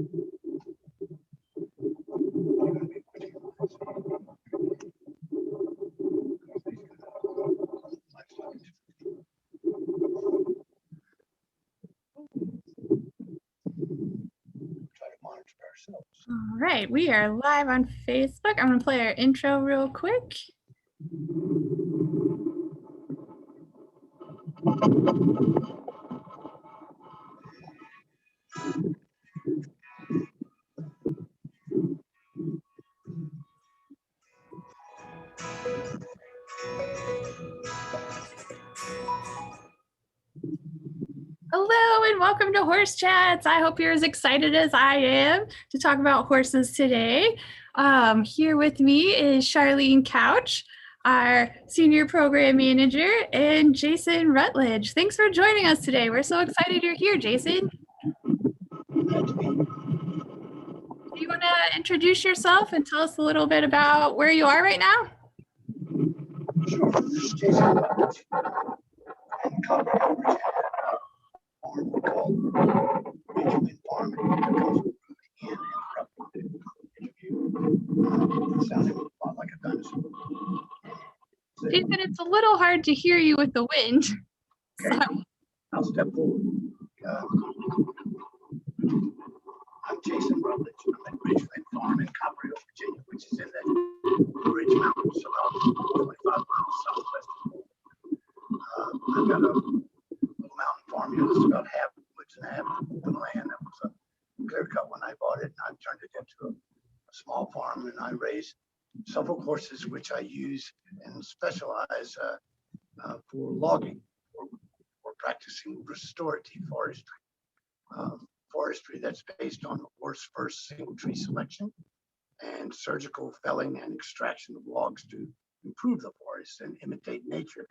All right, we are live on Facebook. I'm going to play our intro real quick. Hello and welcome to Horse Chats. I hope you're as excited as I am to talk about horses today. Here with me is Charlene Couch, our Senior Program Manager, and Jason Rutledge. Thanks for joining us today. We're so excited you're here, Jason. Do you want to introduce yourself and tell us a little bit about where you are right now? Sure. This is Jason Rutledge. Farm called Ridgewind Farm because in and interview. It sounded a lot like a dinosaur. Jason, it's a little hard to hear you with the wind. Okay. I'll step forward. I'm Jason Rutledge. I'm at Ridgewind Farm in Copperhill, Virginia, which is in the Ridge Mountains, about 25 miles southwest of Suffolk. I've got a little mountain farm here that's about half woods and half open land. That was a clear cut when I bought it, and I've turned it into a small farm, and I raise Suffolk horses, which I use and specialize for logging, or practicing restorative forestry. Forestry that's based on horse first single tree selection and surgical felling and extraction of logs to improve the forest and imitate nature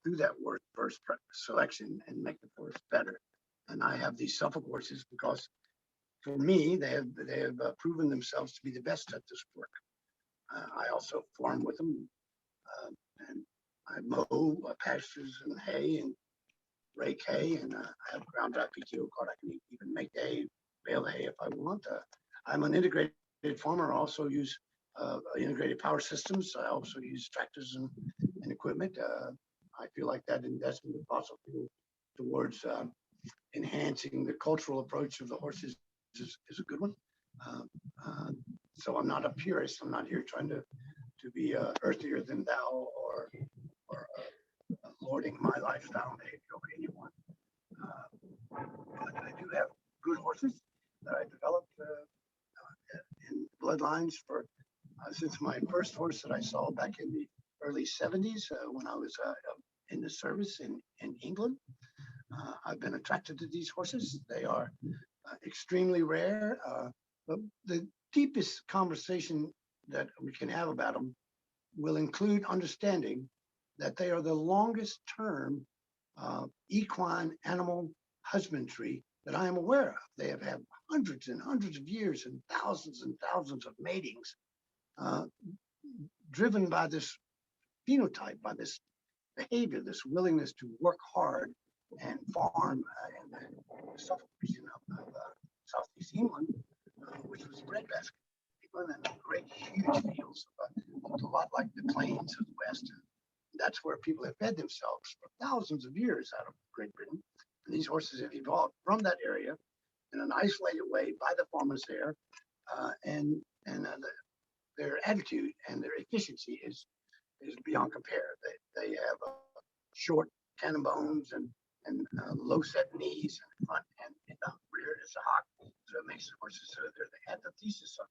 through that first selection and make the forest better. And I have these Suffolk horses because, for me, they have proven themselves to be the best at this work. I also farm with them, and I mow pastures and hay and rake hay, and I have ground dry PTO card. I can even make hay, bale hay if I want. I'm an integrated farmer. I also use integrated power systems. I also use tractors and equipment. I feel like that investment in fossil fuel towards enhancing the cultural approach of the horses is a good one. So I'm not a purist. I'm not here trying to be earthier than thou or lording my lifestyle over anyone. But I do have good horses that I developed in bloodlines for since my first horse that I saw back in the early 70s when I was in the service in England. I've been attracted to these horses. They are extremely rare. But the deepest conversation that we can have about them will include understanding that they are the longest term equine animal husbandry that I am aware of. They have had hundreds and hundreds of years and thousands of matings driven by this phenotype, by this behavior, this willingness to work hard and farm in the Suffolk region of Southeast England, which was breadbasket. And great, huge fields, looked a lot like the plains of the West. That's where people have fed themselves for thousands of years out of Great Britain. And these horses have evolved from that area in an isolated way by the farmers there, and their attitude and their efficiency is beyond compare. They have short cannon bones and low set knees in front, and in the rear is a hock, so it makes the horses so they're the antithesis of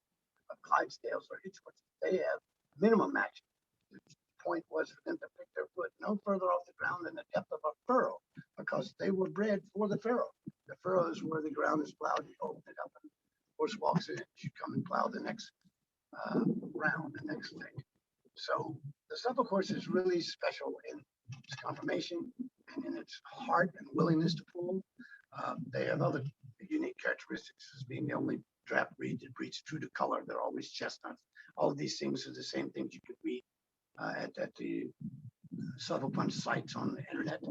Clydesdales or hitch horses. They have minimum action. The point was for them to pick their foot no further off the ground than the depth of a furrow, because they were bred for the furrow. The furrow is where the ground is plowed. You open it up and the horse walks in it. You come and plow the next round, the next thing. So the Suffolk horse is really special in its conformation and in its heart and willingness to pull. They have other unique characteristics as being the only draft breed that breeds true to color. They're always chestnuts. All of these things are the same things you could read at the Suffolk Punch sites on the internet.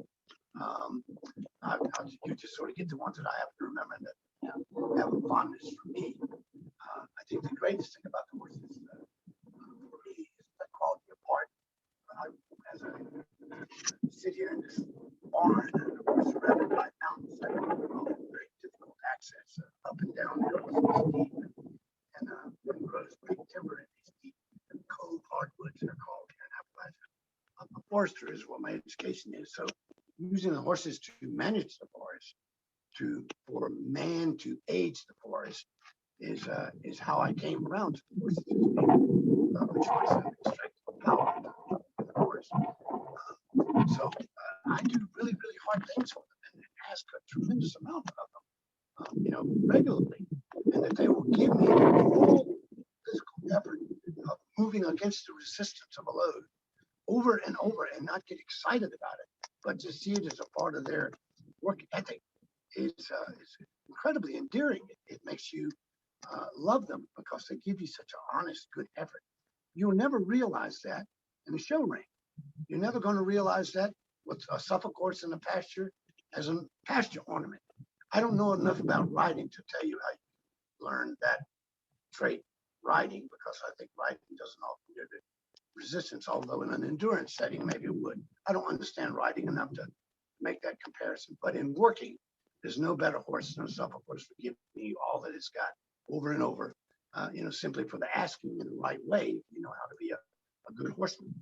You just sort of get the ones that I happen to remember that have a fondness It's up and down hills, it's steep, and grows big timber in these deep and cold hardwoods, they're called here in Appalachia. A forester is what my education is. So using the horses to manage the forest, for man to age the forest, is how I came around to the horses, the choice of extracting power from the forest. I do really, really hard things for them and ask a tremendous amount of them, regularly, and that they will give me full physical effort of moving against the resistance of a load over and over, and not get excited about it, but to see it as a part of their work ethic is incredibly endearing. It makes you love them because they give you such an honest, good effort. You'll never realize that in a show ring. You're never going to realize that with a Suffolk horse in the pasture as a pasture ornament. I don't know enough about riding to tell you how you learn that trait, riding, because I think riding doesn't often give it resistance, although in an endurance setting, maybe it would. I don't understand riding enough to make that comparison, but in working, there's no better horse than a Suffolk horse for giving you all that it's got over and over, simply for the asking in the right way, if you know how to be a good horseman.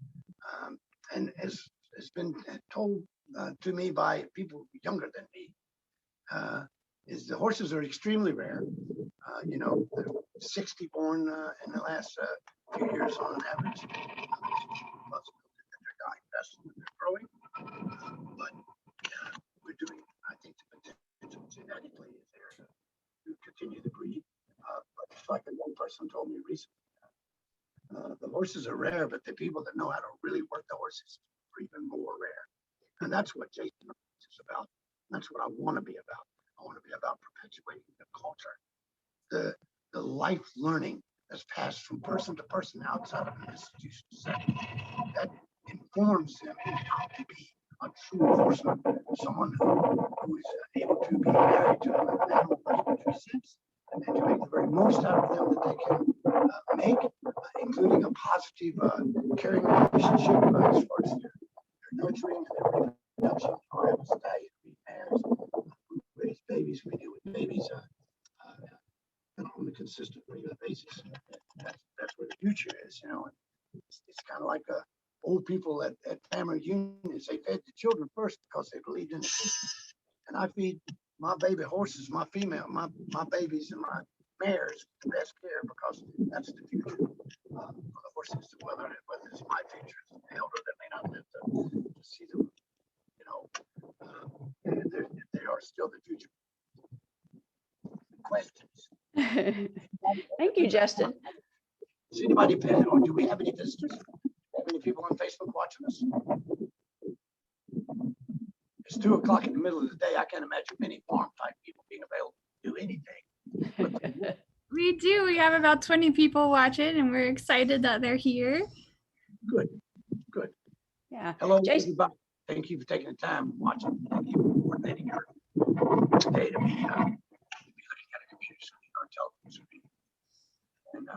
And as has been told to me by people younger than me, is the horses are extremely rare. 60 born in the last few years on an average. They're dying faster than they're growing. But we're doing, I think, the potential genetically is there to continue the breed. But just like one person told me recently, the horses are rare, but the people that know how to really work the horses are even more rare. And that's what Jason is about. That's what I want to be about. I want to be about perpetuating the culture, the life learning that's passed from person to person outside of an institutional setting that informs them in how to be a true horseman, someone who is able to be married to an animal husbandry sense, and to make the very most out of them that they can make, including a positive caring relationship as far as their nurturing and their reproduction. I have a stallion, we mares, we raise babies, we deal with babies on a consistent, regular basis. That's where the future is, It's kind of like old people at family reunions. They fed the children first because they believed in the future. And I feed my baby horses, my babies and my mares the best care because that's the future for the horses. Whether it's my future as an elder that may not live to see them, they are still the future. Questions? Thank you, Justin. Is anybody, or do we have any visitors? Have any people on Facebook watching us? It's 2 o'clock in the middle of the day. I can't imagine many farm type people being available to do anything. We do. We have about 20 people watching, and we're excited that they're here. Good. Yeah. Hello, Jason. everybody. Thank you for taking the time watching. Thank you for coordinating your day to be looking at a computer screen or a television screen. And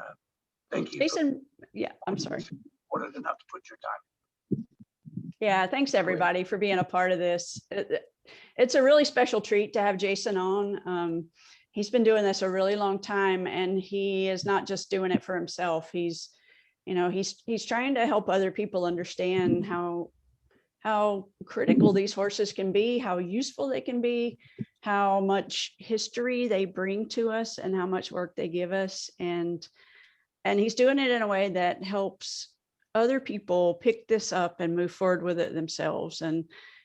thank you. Jason, I'm sorry. Supported enough to put your time. Yeah, thanks everybody for being a part of this. It's a really special treat to have Jason on. He's been doing this a really long time, and he is not just doing it for himself. He's trying to help other people understand how critical these horses can be, how useful they can be, how much history they bring to us, and how much work they give us. And he's doing it in a way that helps other people pick this up and move forward with it themselves. And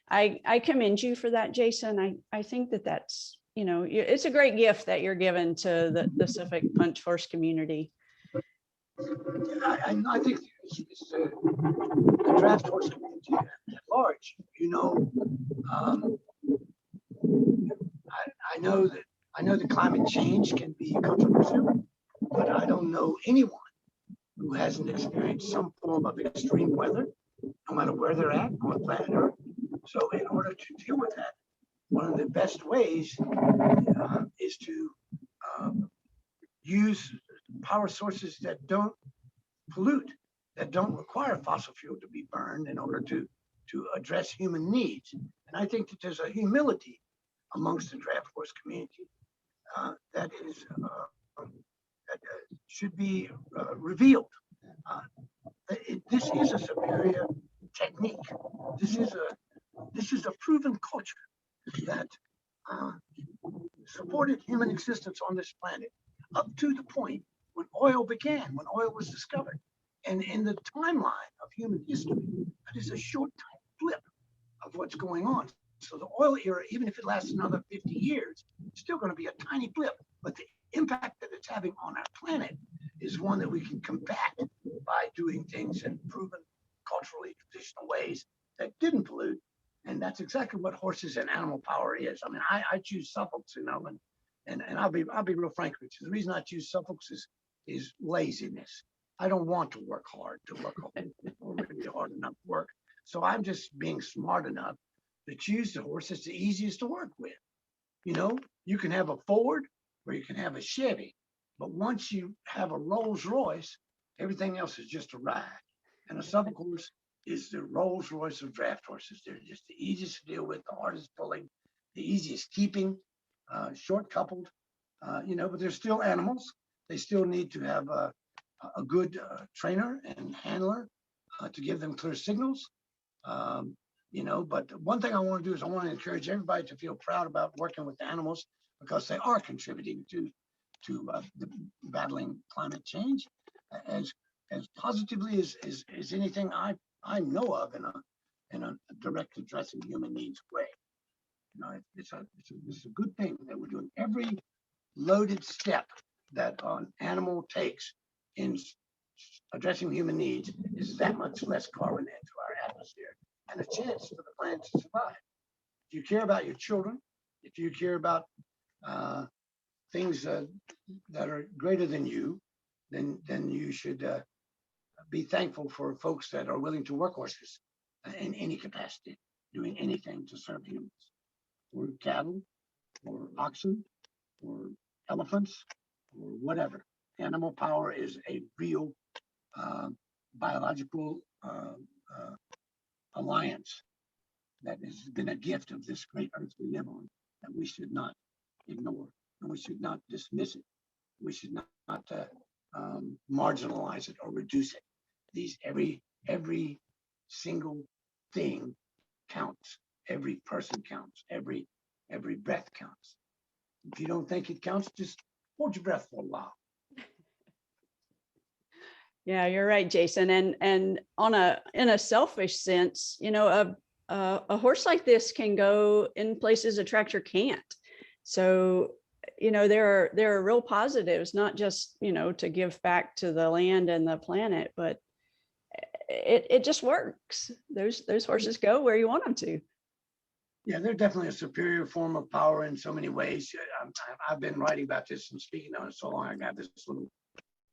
I commend you for that, Jason. I think that's, it's a great gift that you're given to the Suffolk punch horse community. I think it's the draft horse community at large. I know that climate change can be controversial, but I don't know anyone who hasn't experienced some form of extreme weather, no matter where they're at on planet Earth. So in order to deal with that, one of the best ways is to use power sources that don't pollute, that don't require fossil fuel to be burned in order to address human needs. And I think that there's a humility amongst the draft horse community that is should be revealed. This is a superior technique. This is a proven culture that supported human existence on this planet up to the point when oil began, when oil was discovered. And in the timeline of human history, that is a short time blip of what's going on. So the oil era, even if it lasts another 50 years, it's still going to be a tiny blip. But the impact that it's having on our planet is one that we can combat by doing things in proven culturally traditional ways that didn't pollute. And that's exactly what horses and animal power is. I mean, I choose Suffolk, and I'll be real frank with you. The reason I choose Suffolk is laziness. I don't want to work hard already hard enough work. So I'm just being smart enough to choose the horse that's the easiest to work with. You know, you can have a Ford or you can have a Chevy, but once you have a Rolls Royce, everything else is just a ride. And a Suffolk horse is the Rolls Royce of draft horses. They're just the easiest to deal with, the hardest pulling, the easiest keeping, short coupled, but they're still animals. They still need to have a good trainer and handler to give them clear signals. But one thing I want to do is I want to encourage everybody to feel proud about working with animals because they are contributing to the battling climate change as positively as anything I know of in a direct addressing human needs way. It's a good thing that we're doing. Every loaded step that an animal takes in addressing human needs is that much less carbon into our atmosphere and a chance for the planet to survive. If you care about your children, if you care about things that are greater than you, then you should be thankful for folks that are willing to work horses in any capacity, doing anything to serve humans, or cattle, or oxen, or elephants, or whatever. Animal power is a real biological alliance that has been a gift of this great earth we live on that we should not ignore, and we should not dismiss it. We should not marginalize it or reduce it. Every single thing counts. Every person counts. Every breath counts. If you don't think it counts, just hold your breath for a while. Yeah, you're right, Jason. And in a selfish sense, a horse like this can go in places a tractor can't. So, there are real positives, not just, to give back to the land and the planet, but it just works. Those horses go where you want them to. Yeah, they're definitely a superior form of power in so many ways. I've been writing about this and speaking on it so long. I got this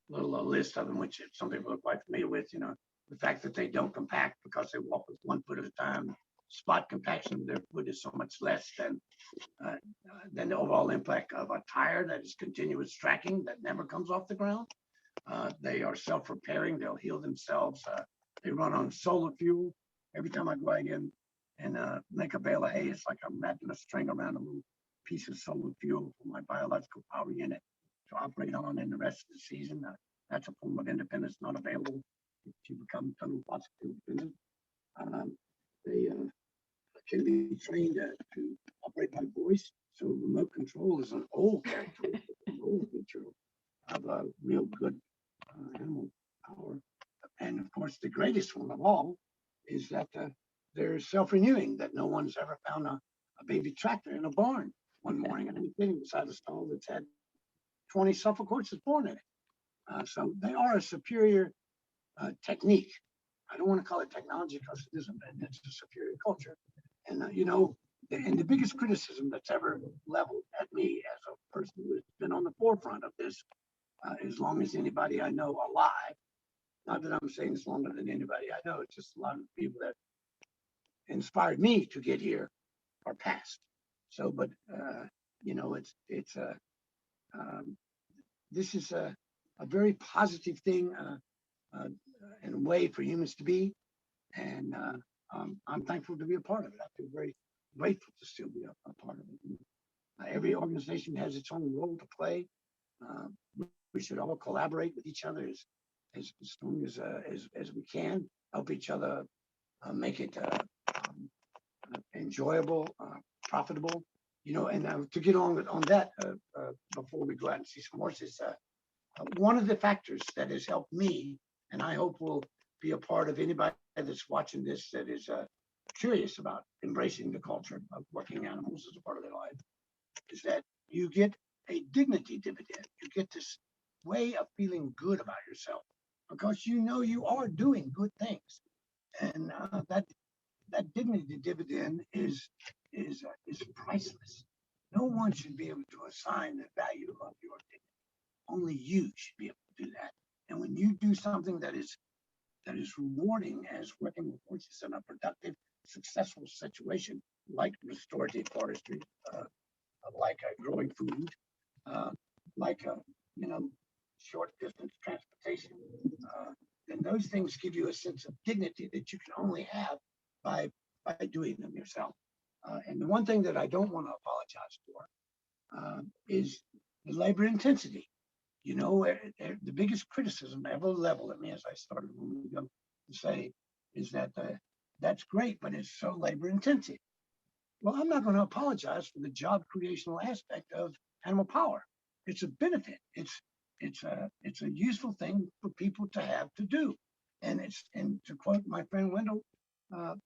little list of them, which some people are quite familiar with. The fact that they don't compact because they walk with 1 foot at a time. Spot compaction of their foot is so much less than the overall impact of a tire that is continuous tracking that never comes off the ground. They are self-repairing. They'll heal themselves. They run on solar fuel. Every time I go out again and make a bale of hay, it's like I'm wrapping a string around a little piece of solar fuel for my biological power unit to operate on in the rest of the season. That's a form of independence not available if you become total fossil fuel dependent. They can be trained to operate by voice. So remote control is an old characteristic, an old feature of a real good animal power. And of course, the greatest one of all is that they're self-renewing, that no one's ever found a baby tractor in a barn one morning and anything beside a stall that's had 20 Suffolk horses born in it. So they are a superior technique. I don't want to call it technology because it isn't, it's a superior culture. And and the biggest criticism that's ever leveled at me as a person who has been on the forefront of this as long as anybody I know alive, not that I'm saying it's longer than anybody I know, it's just a lot of people that inspired me to get here are past. So, but this is a very positive thing and a way for humans to be, and I'm thankful to be a part of it. I feel very grateful to still be a part of it. Every organization has its own role to play. Uh, we should all collaborate with each other as strong as we can, help each other make it enjoyable, profitable. And to get on that, before we go out and see some horses, one of the factors that has helped me, and I hope will be a part of anybody that's watching this that is curious about embracing the culture of working animals as a part of their life, is that you get a dignity dividend. You get this way of feeling good about yourself because you are doing good things, and that dignity dividend is priceless. No one should be able to assign the value of your dignity. Only you should be able to do that. And when you do something that is rewarding, as working with horses in a productive, successful situation, like restorative forestry, like growing food, like short distance transportation, then those things give you a sense of dignity that you can only have by doing them yourself. And the one thing that I don't want to apologize for is the labor intensity. The biggest criticism ever leveled at me, as I started a moment ago to say, is that that's great, but it's so labor intensive. Well, I'm not going to apologize for the job creational aspect of animal power. It's a benefit. It's a useful thing for people to have to do. And to quote my friend Wendell,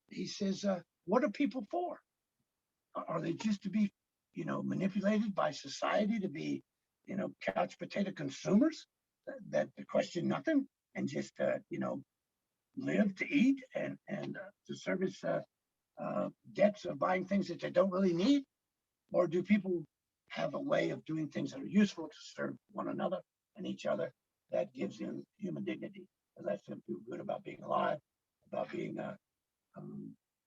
he says, "What are people for? Are they just to be, manipulated by society to be, couch potato consumers that question nothing and just, live to eat and to service debts of buying things that they don't really need? Or do people have a way of doing things that are useful to serve one another and each other that gives them human dignity, that lets them feel good about being alive, about being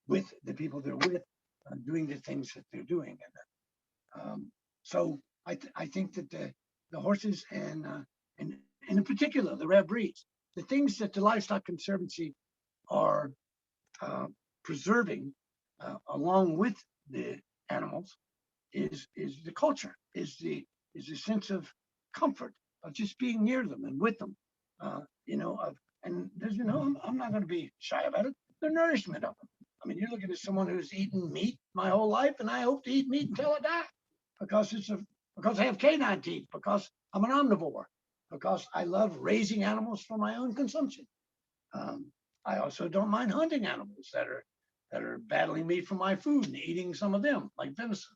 with the people they're with, doing the things that they're doing?" And so I think that the horses and in particular the rare breeds, the things that the Livestock Conservancy are preserving along with the animals is the culture, is the sense of comfort of just being near them and with them, and there's I'm not going to be shy about it. The nourishment of them. I mean, you're looking at someone who's eaten meat my whole life, and I hope to eat meat until I die, because because I have canine teeth, because I'm an omnivore, because I love raising animals for my own consumption. I also don't mind hunting animals that are battling me for my food and eating some of them, like venison.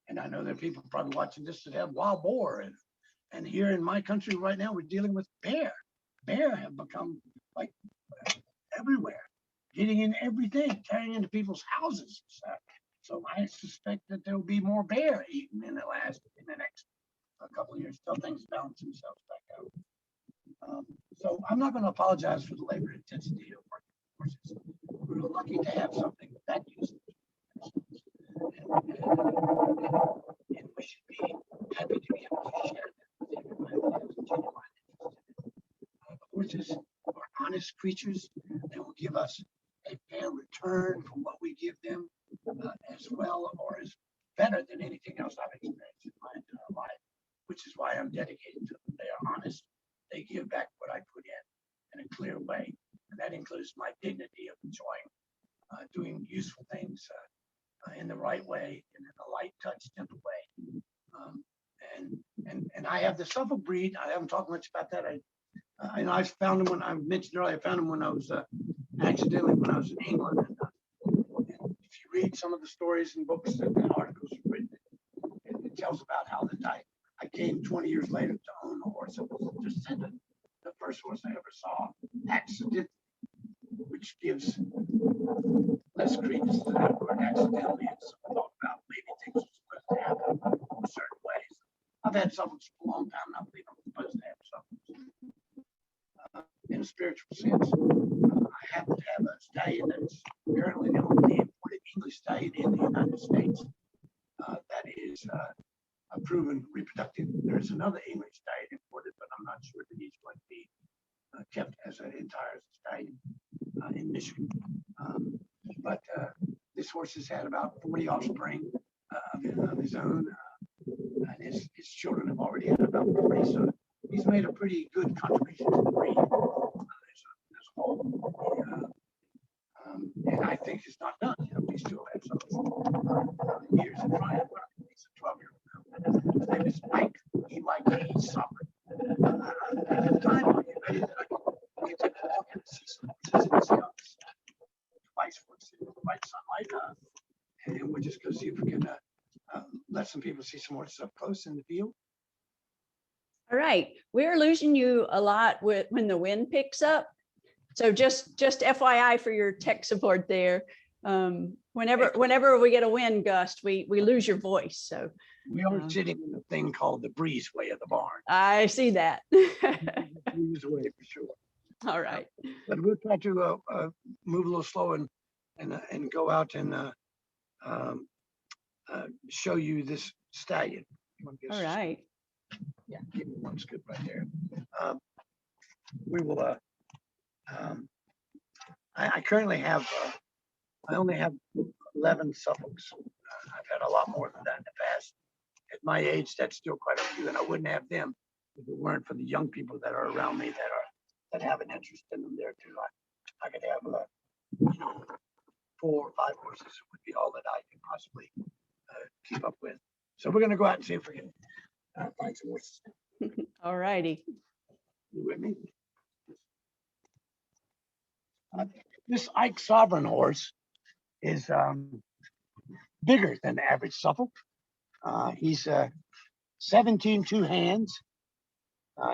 And I know there are people probably watching this that have wild boar, and here in my country right now we're dealing with bear. Bear have become like everywhere, getting in everything, tearing into people's houses. So I suspect that there will be more bear eaten in the next couple of years till things balance themselves back out. So I'm not going to apologize for the labor intensity of working horses. We're lucky to have something that useful. And we should be happy to be able to share that with everybody that has a genuine interest in it. Horses are honest creatures. They will give us a fair return for what we give them, as well or as better than anything else I've experienced in my entire life, which is why I'm dedicated to them. They are honest. They give back what I put in a clear way. And that includes my dignity of enjoying doing useful things in the right way and in a light touch, simple way. And I have the Suffolk breed. I haven't talked much about that. I found them when I mentioned earlier. I found them when I was accidentally when I was in England. And if you read some of the stories and books and articles written, it tells about how I came 20 years later to own a horse that was a descendant, the first horse I ever saw, accidentally, which gives less credence to that word accidentally. It's thought about maybe things are supposed to happen in certain ways. I've had Suffix for a long time, and I believe I'm supposed to have Suffix in a spiritual sense. I happen to have a stallion that's currently the only imported English stallion in the United States that is a proven reproductive. There's another English stallion imported, but I'm not sure that he's going to be kept as an entire stallion in Michigan. But this horse has had about 40 offspring. of his own. And his children have already had about 40, so he's made a pretty good contribution to the breed. There's a whole, and I think it's not done. You know, we still have some years in front of him. He's a 12-year-old now. His name is Mike. E-Y-K, Suffolk. Time on you, ready to get to walk and see some twice for bright sunlight. And we're just going to see if we can let some people see some horses up close in the field. All right, we're losing you a lot when the wind picks up. So just FYI for your tech support there. Whenever we get a wind gust, we lose your voice. So we are sitting in a thing called the breezeway of the barn. I see that. Breezeway for sure. All right. But we'll try to move a little slow and go out and show you this stallion. All right. Yeah, give me one scoop right there. We will. I currently have. I only have 11 Suffolks. I've had a lot more than that in the past. At my age, that's still quite a few, and I wouldn't have them if it weren't for the young people that are around me that have an interest in them there too. I could have 4 or 5 horses would be all that I could possibly keep up with. So we're going to go out and see if we can find some horses. All righty. You with me? This Ike Sovereign horse is bigger than the average Suffolk. He's 17 2 hands.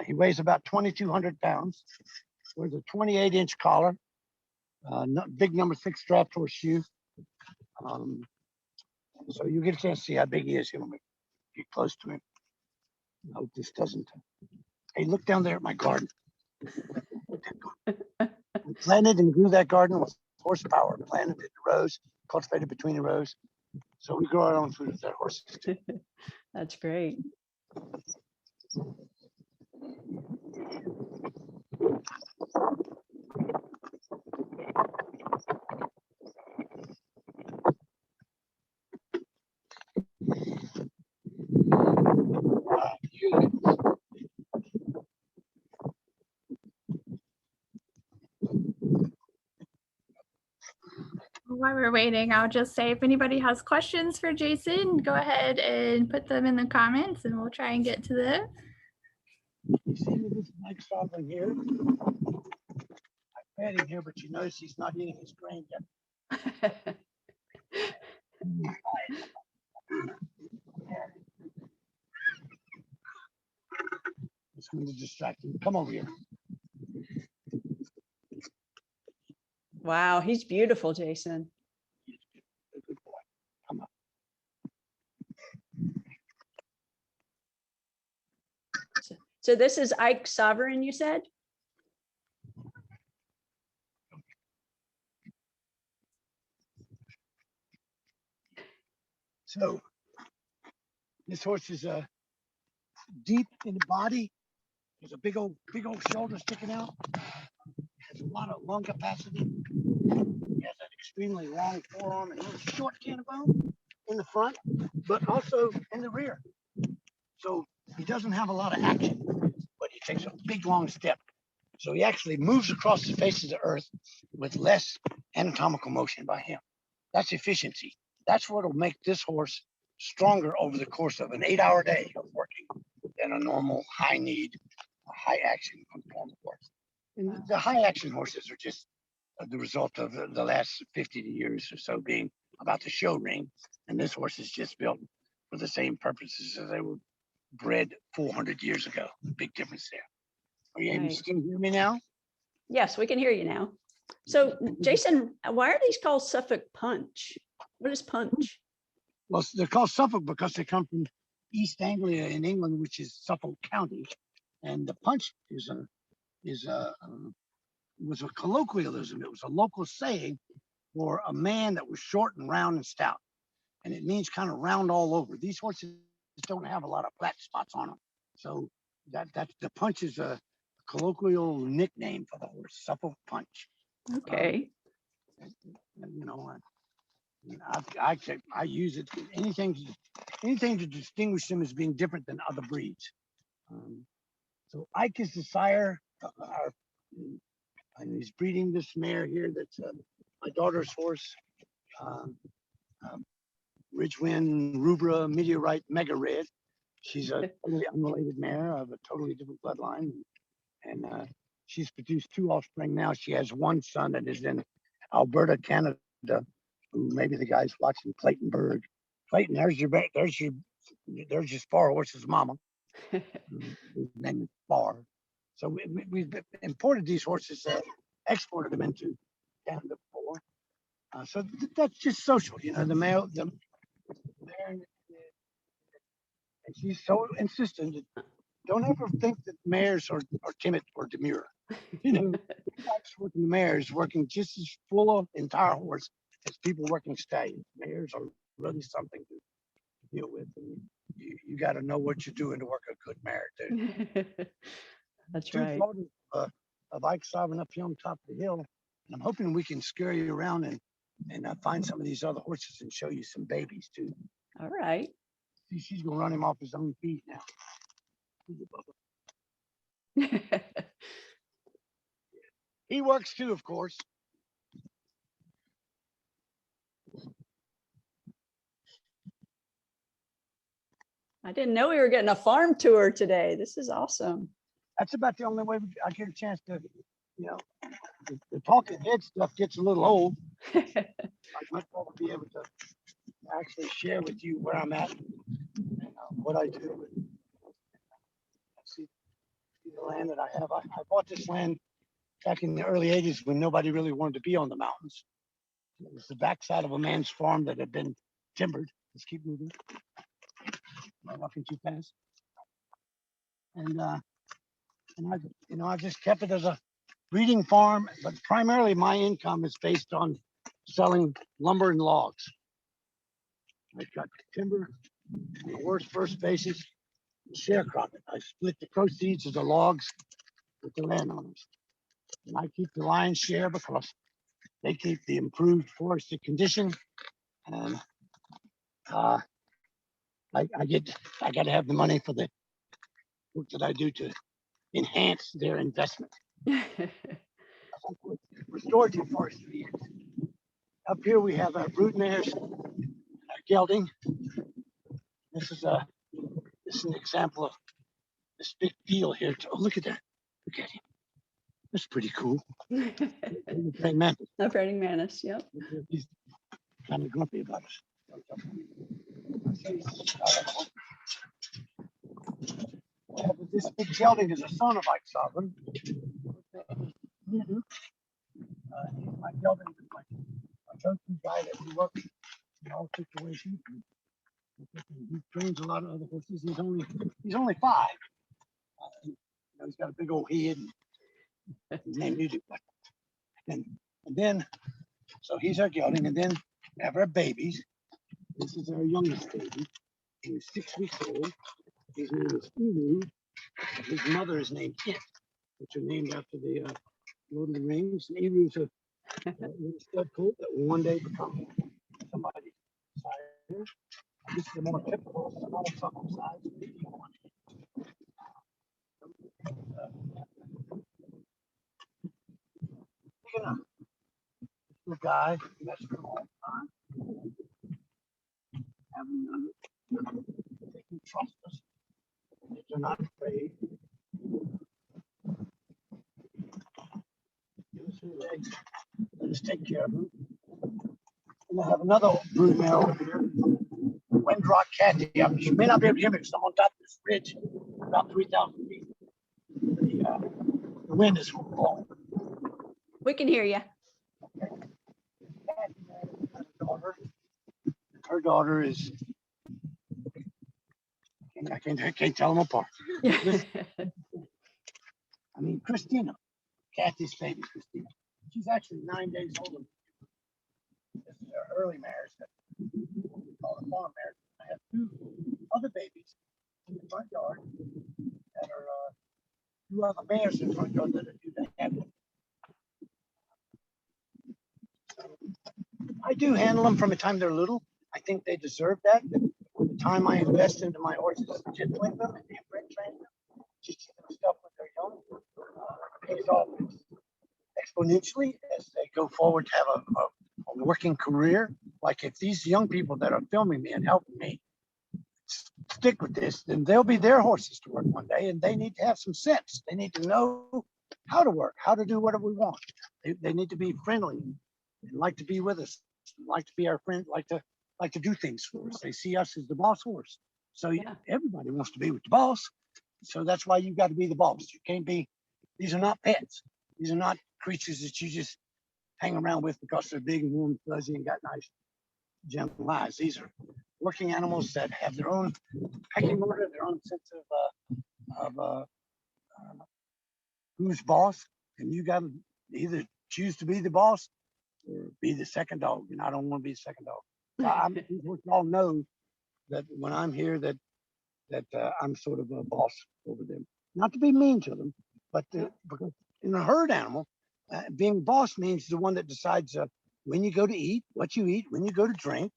He weighs about 2,200 pounds. Wears a 28-inch collar, big number 6 strapped horseshoe. So you get a chance to see how big he is here when we get close to him. I hope this doesn't. Hey, look down there at my garden. We planted and grew that garden with horsepower. Planted in the rows, cultivated between the rows. So we grow our own food with our horses too. That's great. While we're waiting, I'll just say if anybody has questions for Jason, go ahead and put them in the comments and we'll try and get to them. You see me this Mike Sovereign here? I fed him here, but you notice he's not eating his grain yet. It's going to distract him. Come over here. Wow, he's beautiful, Jason. Good boy. Come on. So this is Ike Sovereign, you said? So this horse is deep in the body. There's a big old shoulder sticking out. Has a lot of lung capacity. He has an extremely long forearm and a short cannon in the front, but also in the rear. So he doesn't have a lot of action, but he takes a big long step. So he actually moves across the face of the earth with less anatomical motion by him. That's efficiency. That's what will make this horse stronger over the course of an 8-hour day of working than a normal high need, high action conformal horse. And the high action horses are just the result of the last 50 years or so being about the show ring. And this horse is just built for the same purposes as they were bred 400 years ago. Big difference there. Are you able to still hear me now? Yes, we can hear you now. So Jason, why are these called Suffolk Punch? What is Punch? Well, they're called Suffolk because they come from East Anglia in England, which is Suffolk County. And the punch was a colloquialism. It was a local saying for a man that was short and round and stout. And it means kind of round all over. These horses don't have a lot of flat spots on them. So that's the punch is a colloquial nickname for the horse, Suffolk Punch. Okay. You know, I use it anything to distinguish them as being different than other breeds. So Ike is the sire. And he's breeding this mare here. That's my daughter's horse. Ridgewind Rubra Meteorite Mega Red. She's a totally unrelated mare of a totally different bloodline, and she's produced 2 offspring now. She has 1 son that is in Alberta, Canada. Who maybe the guy's watching Claytonburg. Clayton, there's your Spar horse's mama. His name is Spar. So we've imported these horses, exported them into Canada before. So that's just social, you know. The mare, and she's so insistent. Don't ever think that mares are timid or demure. You know, working the mares working just as full of entire horse as people working stallions. Mares are really something to deal with. And you got to know what you're doing to work a good mare, too. That's 2 right. photos of Ike Sovereign up here on top of the hill. And I'm hoping we can scare you around and find some of these other horses and show you some babies, too. All right. See, she's going to run him off his own feet now. He works too, of course. I didn't know we were getting a farm tour today. This is awesome. That's about the only way I get a chance to, you know, the talking head stuff gets a little old. I'd much rather be able to actually share with you where I'm at and what I do. And see the land that I have. I bought this land back in the early 80s when nobody really wanted to be on the mountains. It was the backside of a man's farm that had been timbered. Let's keep moving. Am I walking too fast? And I just kept it as a breeding farm, but primarily my income is based on selling lumber and logs. I've got timber, horse first basis, sharecropping. I split the proceeds of the logs with the landowners. And I keep the lion's share because they keep the improved forested condition. And I got to have the money for the work that I do to enhance their investment. Restorative forestry. Up here we have our brood mares, our gelding. This is an example of this big field here. Oh, look at that! Look at him. That's pretty cool. Praying mantis. No, praying mantis. Yep. He's kind of grumpy about us. This big gelding is a son of Ike Sovereign. He's my gelding, my go-to guy that we work in all situations. He trains a lot of other horses. He's only 5. He's got a big old head. His name music. And then, so he's our gelding, and then we have our babies. This is our youngest baby. He's 6 weeks old. His name is Uru. His mother is named It, which are named after the Lord of the Rings. And Uru's a little stud colt that will one day become somebody's sire. This is a more typical small Suffolk size. This guy, that's for a long time. They can trust us. They're not afraid. Give us some legs. Let us take care of them. And I have another brood mare over here. Windrock Catty. You may not be able to hear me because I'm on top of this ridge, about 3,000 feet. The wind is blowing. We can hear you. Her daughter is, I can't tell them apart. I mean, Christina, Kathy's baby, Christina. She's actually 9 days older. This is her early mares that we call the farm mares. I have 2 other babies in the front yard that are 2 other mares in the front yard that are due to have them. I do handle them from the time they're little. I think they deserve that. The time I invest into my horses, gentling them and imprint training them, teaching them stuff when they're young, pays off exponentially as they go forward to have a working career. Like if these young people that are filming me and helping me stick with this, then they'll be their horses to work one day, and they need to have some sense. They need to know how to work, how to do whatever we want. They need to be friendly and like to be with us, like to be our friend, like to do things for us. They see us as the boss horse. So everybody wants to be with the boss. So that's why you've got to be the boss. You can't be, these are not pets. These are not creatures that you just hang around with because they're big and warm and fuzzy and got nice, gentle eyes. These are working animals that have their own pecking order, their own sense of who's boss. And you got to either choose to be the boss or be the second dog. And I don't want to be the second dog. So y'all know that when I'm here, that I'm sort of a boss over them. Not to be mean to them, but because in a herd animal, being boss means the one that decides when you go to eat, what you eat, when you go to drink,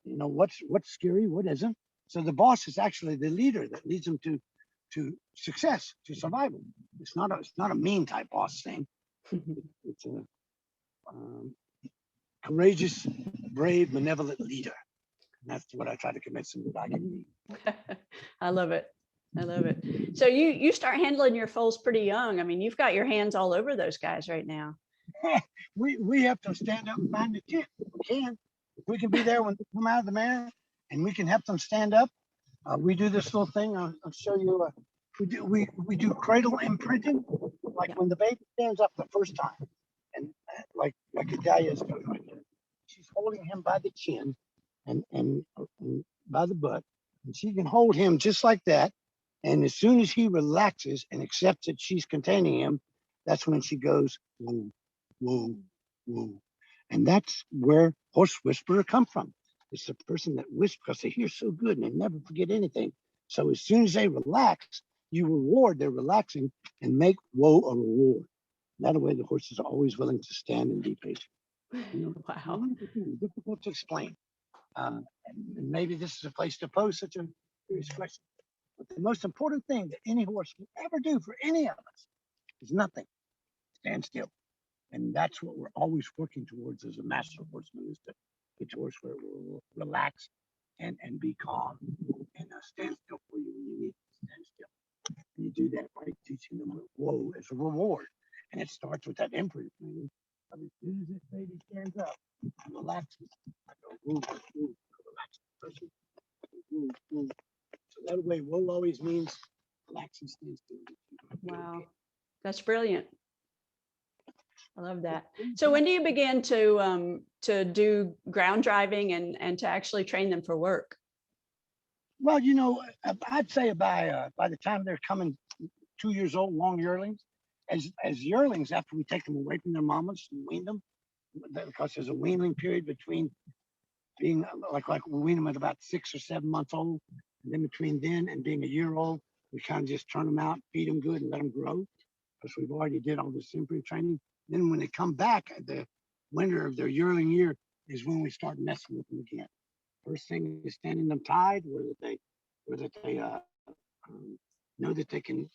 you know, what's scary, what isn't. So the boss is actually the leader that leads them to success, to survival. It's not a mean type boss thing. It's a courageous, brave, benevolent leader. And that's what I try to convince them that I can be. I love it. I love it. So you start handling your foals pretty young. I mean, you've got your hands all over those guys right now. we have to stand up and find the tent. We can. If we can be there when they come out of the mare and we can help them stand up. We do this little thing. I'll show you. We do cradle imprinting, like when the baby stands up the first time, and like a guy is right here. She's holding him by the chin and by the butt, and she can hold him just like that. And as soon as he relaxes and accepts that she's containing him, that's when she goes woo, woo, woo, and that's where horse whisperer come from. It's the person that whispers because they hear so good and they never forget anything. So as soon as they relax, you reward their relaxing and make woe a reward. That way the horses are always willing to stand and be patient. You know, Wow. difficult to explain. And maybe this is a place to pose such a serious question. But the most important thing that any horse can ever do for any of us is nothing. Stand still. And that's what we're always working towards as a master horseman, is to get to horse where we'll relax and be calm and stand still for you when you need to stand still. And you do that by teaching them whoa as a reward. And it starts with that imprint. As soon as this baby stands up and relaxes, I go woo, woo, relax. Woo, woo. So that way, whoa always means relax and stand still. Wow. That's brilliant. I love that. So when do you begin to do ground driving and to actually train them for work? Well, you know, I'd say by the time they're coming 2 years old, long yearlings, as yearlings, after we take them away from their mamas and wean them, because there's a weaning period between being like we wean them at about 6 or 7 months old, and then between then and being a year old, we kind of just turn them out, feed them good, and let them grow, because we've already did all this imprint training. Then when they come back at the winter of their yearling year is when we start messing with them again. First thing is standing them tied, where they know that they can.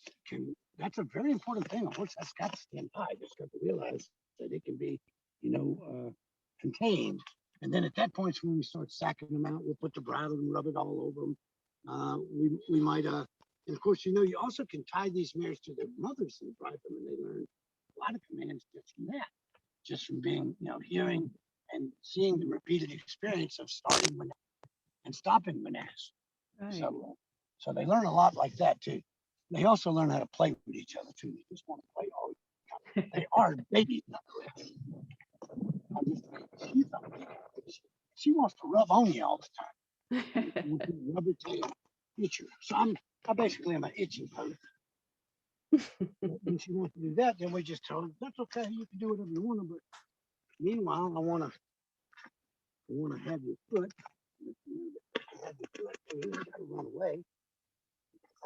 That's a very important thing. A horse has got to stand tied. It's got to realize that it can be, contained. And then at that point, when we start sacking them out, we'll put the bridle and rub it all over them. We might, and of course, you also can tie these mares to their mothers and drive them, and they learn a lot of commands just from that, just from being, hearing and seeing the repeated experience of starting when and stopping when asked. Right. So they learn a lot like that too. They also learn how to play with each other too. They just want to play all the time. They are babies, nonetheless. She wants to rub on you all the time. Rub her tail, itch her. So I basically am an itching person. When she wants to do that, then we just tell her, that's okay, you can do whatever you want to, but meanwhile, I want to have your foot. I gotta run away.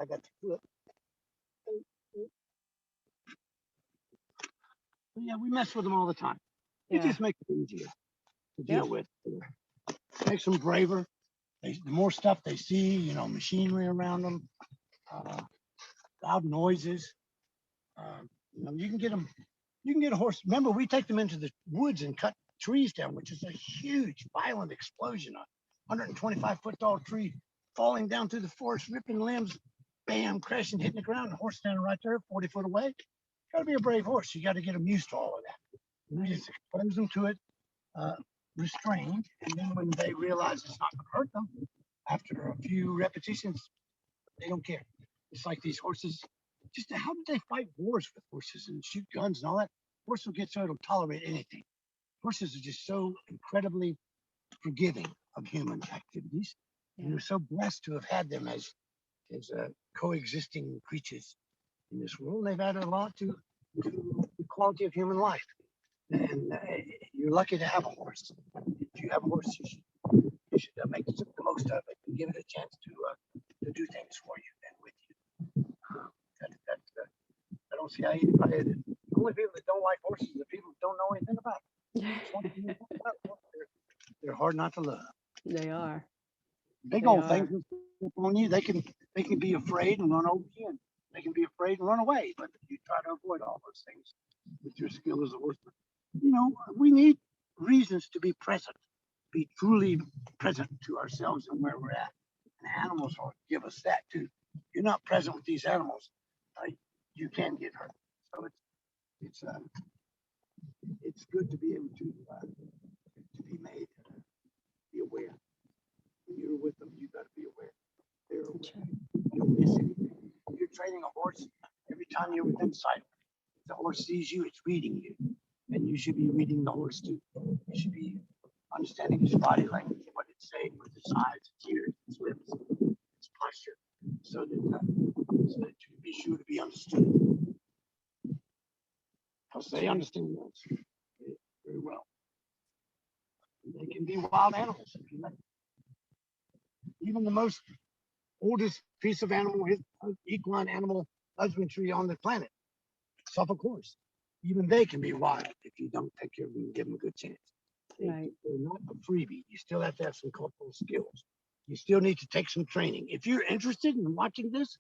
I got your foot. Yeah, we mess with them all the time. It just makes it easier. to deal with. Makes them braver. The more stuff they see, you know, machinery around them, loud noises. You know, you can get them. You can get a horse. Remember, we take them into the woods and cut trees down, which is a huge, violent explosion. A 125-foot tall tree falling down through the forest, ripping limbs, bam, crashing, hitting the ground. The horse standing right there, 40 foot away. Got to be a brave horse. You got to get them used to all of that. We just expose them to it, restrained, and then when they realize it's not going to hurt them, after a few repetitions, they don't care. It's like these horses. Just how did they fight wars with horses and shoot guns and all that? Horses will get so it'll tolerate anything. Horses are just so incredibly forgiving of human activities. And we're so blessed to have had them as coexisting creatures in this world. They've added a lot to the quality of human life. And you're lucky to have a horse. If you have a horse, you should make the most of it and give it a chance to do things for you and with you. I don't see how anybody. The only people that don't like horses are the people that don't know anything about them. They're hard not to love. They are. Big old things on you. They can be afraid and run over you, and they can be afraid and run away. But you try to avoid all those things with your skill as a horseman. You know, we need reasons to be present, be truly present to ourselves and where we're at. And animals will give us that too. If you're not present with these animals, you can get hurt. So it's good to be able to be made be aware. When you're with them, you got to be aware. They're aware. You don't miss anything. If you're training a horse, every time you're within sight, the horse sees you, it's reading you. And you should be reading the horse too. You should be understanding his body language, what it's saying with its eyes, its ears, its lips, its posture, so that you be sure to be understood. Because they understand that very well. They can be wild animals if you let them. Even the most oldest piece of animal, equine animal husbandry on the planet, Suffolk horse. Even they can be wild if you don't take care of them and give them a good chance. Right. They're not a freebie. You still have to have some cultural skills. You still need to take some training. If you're interested in watching this,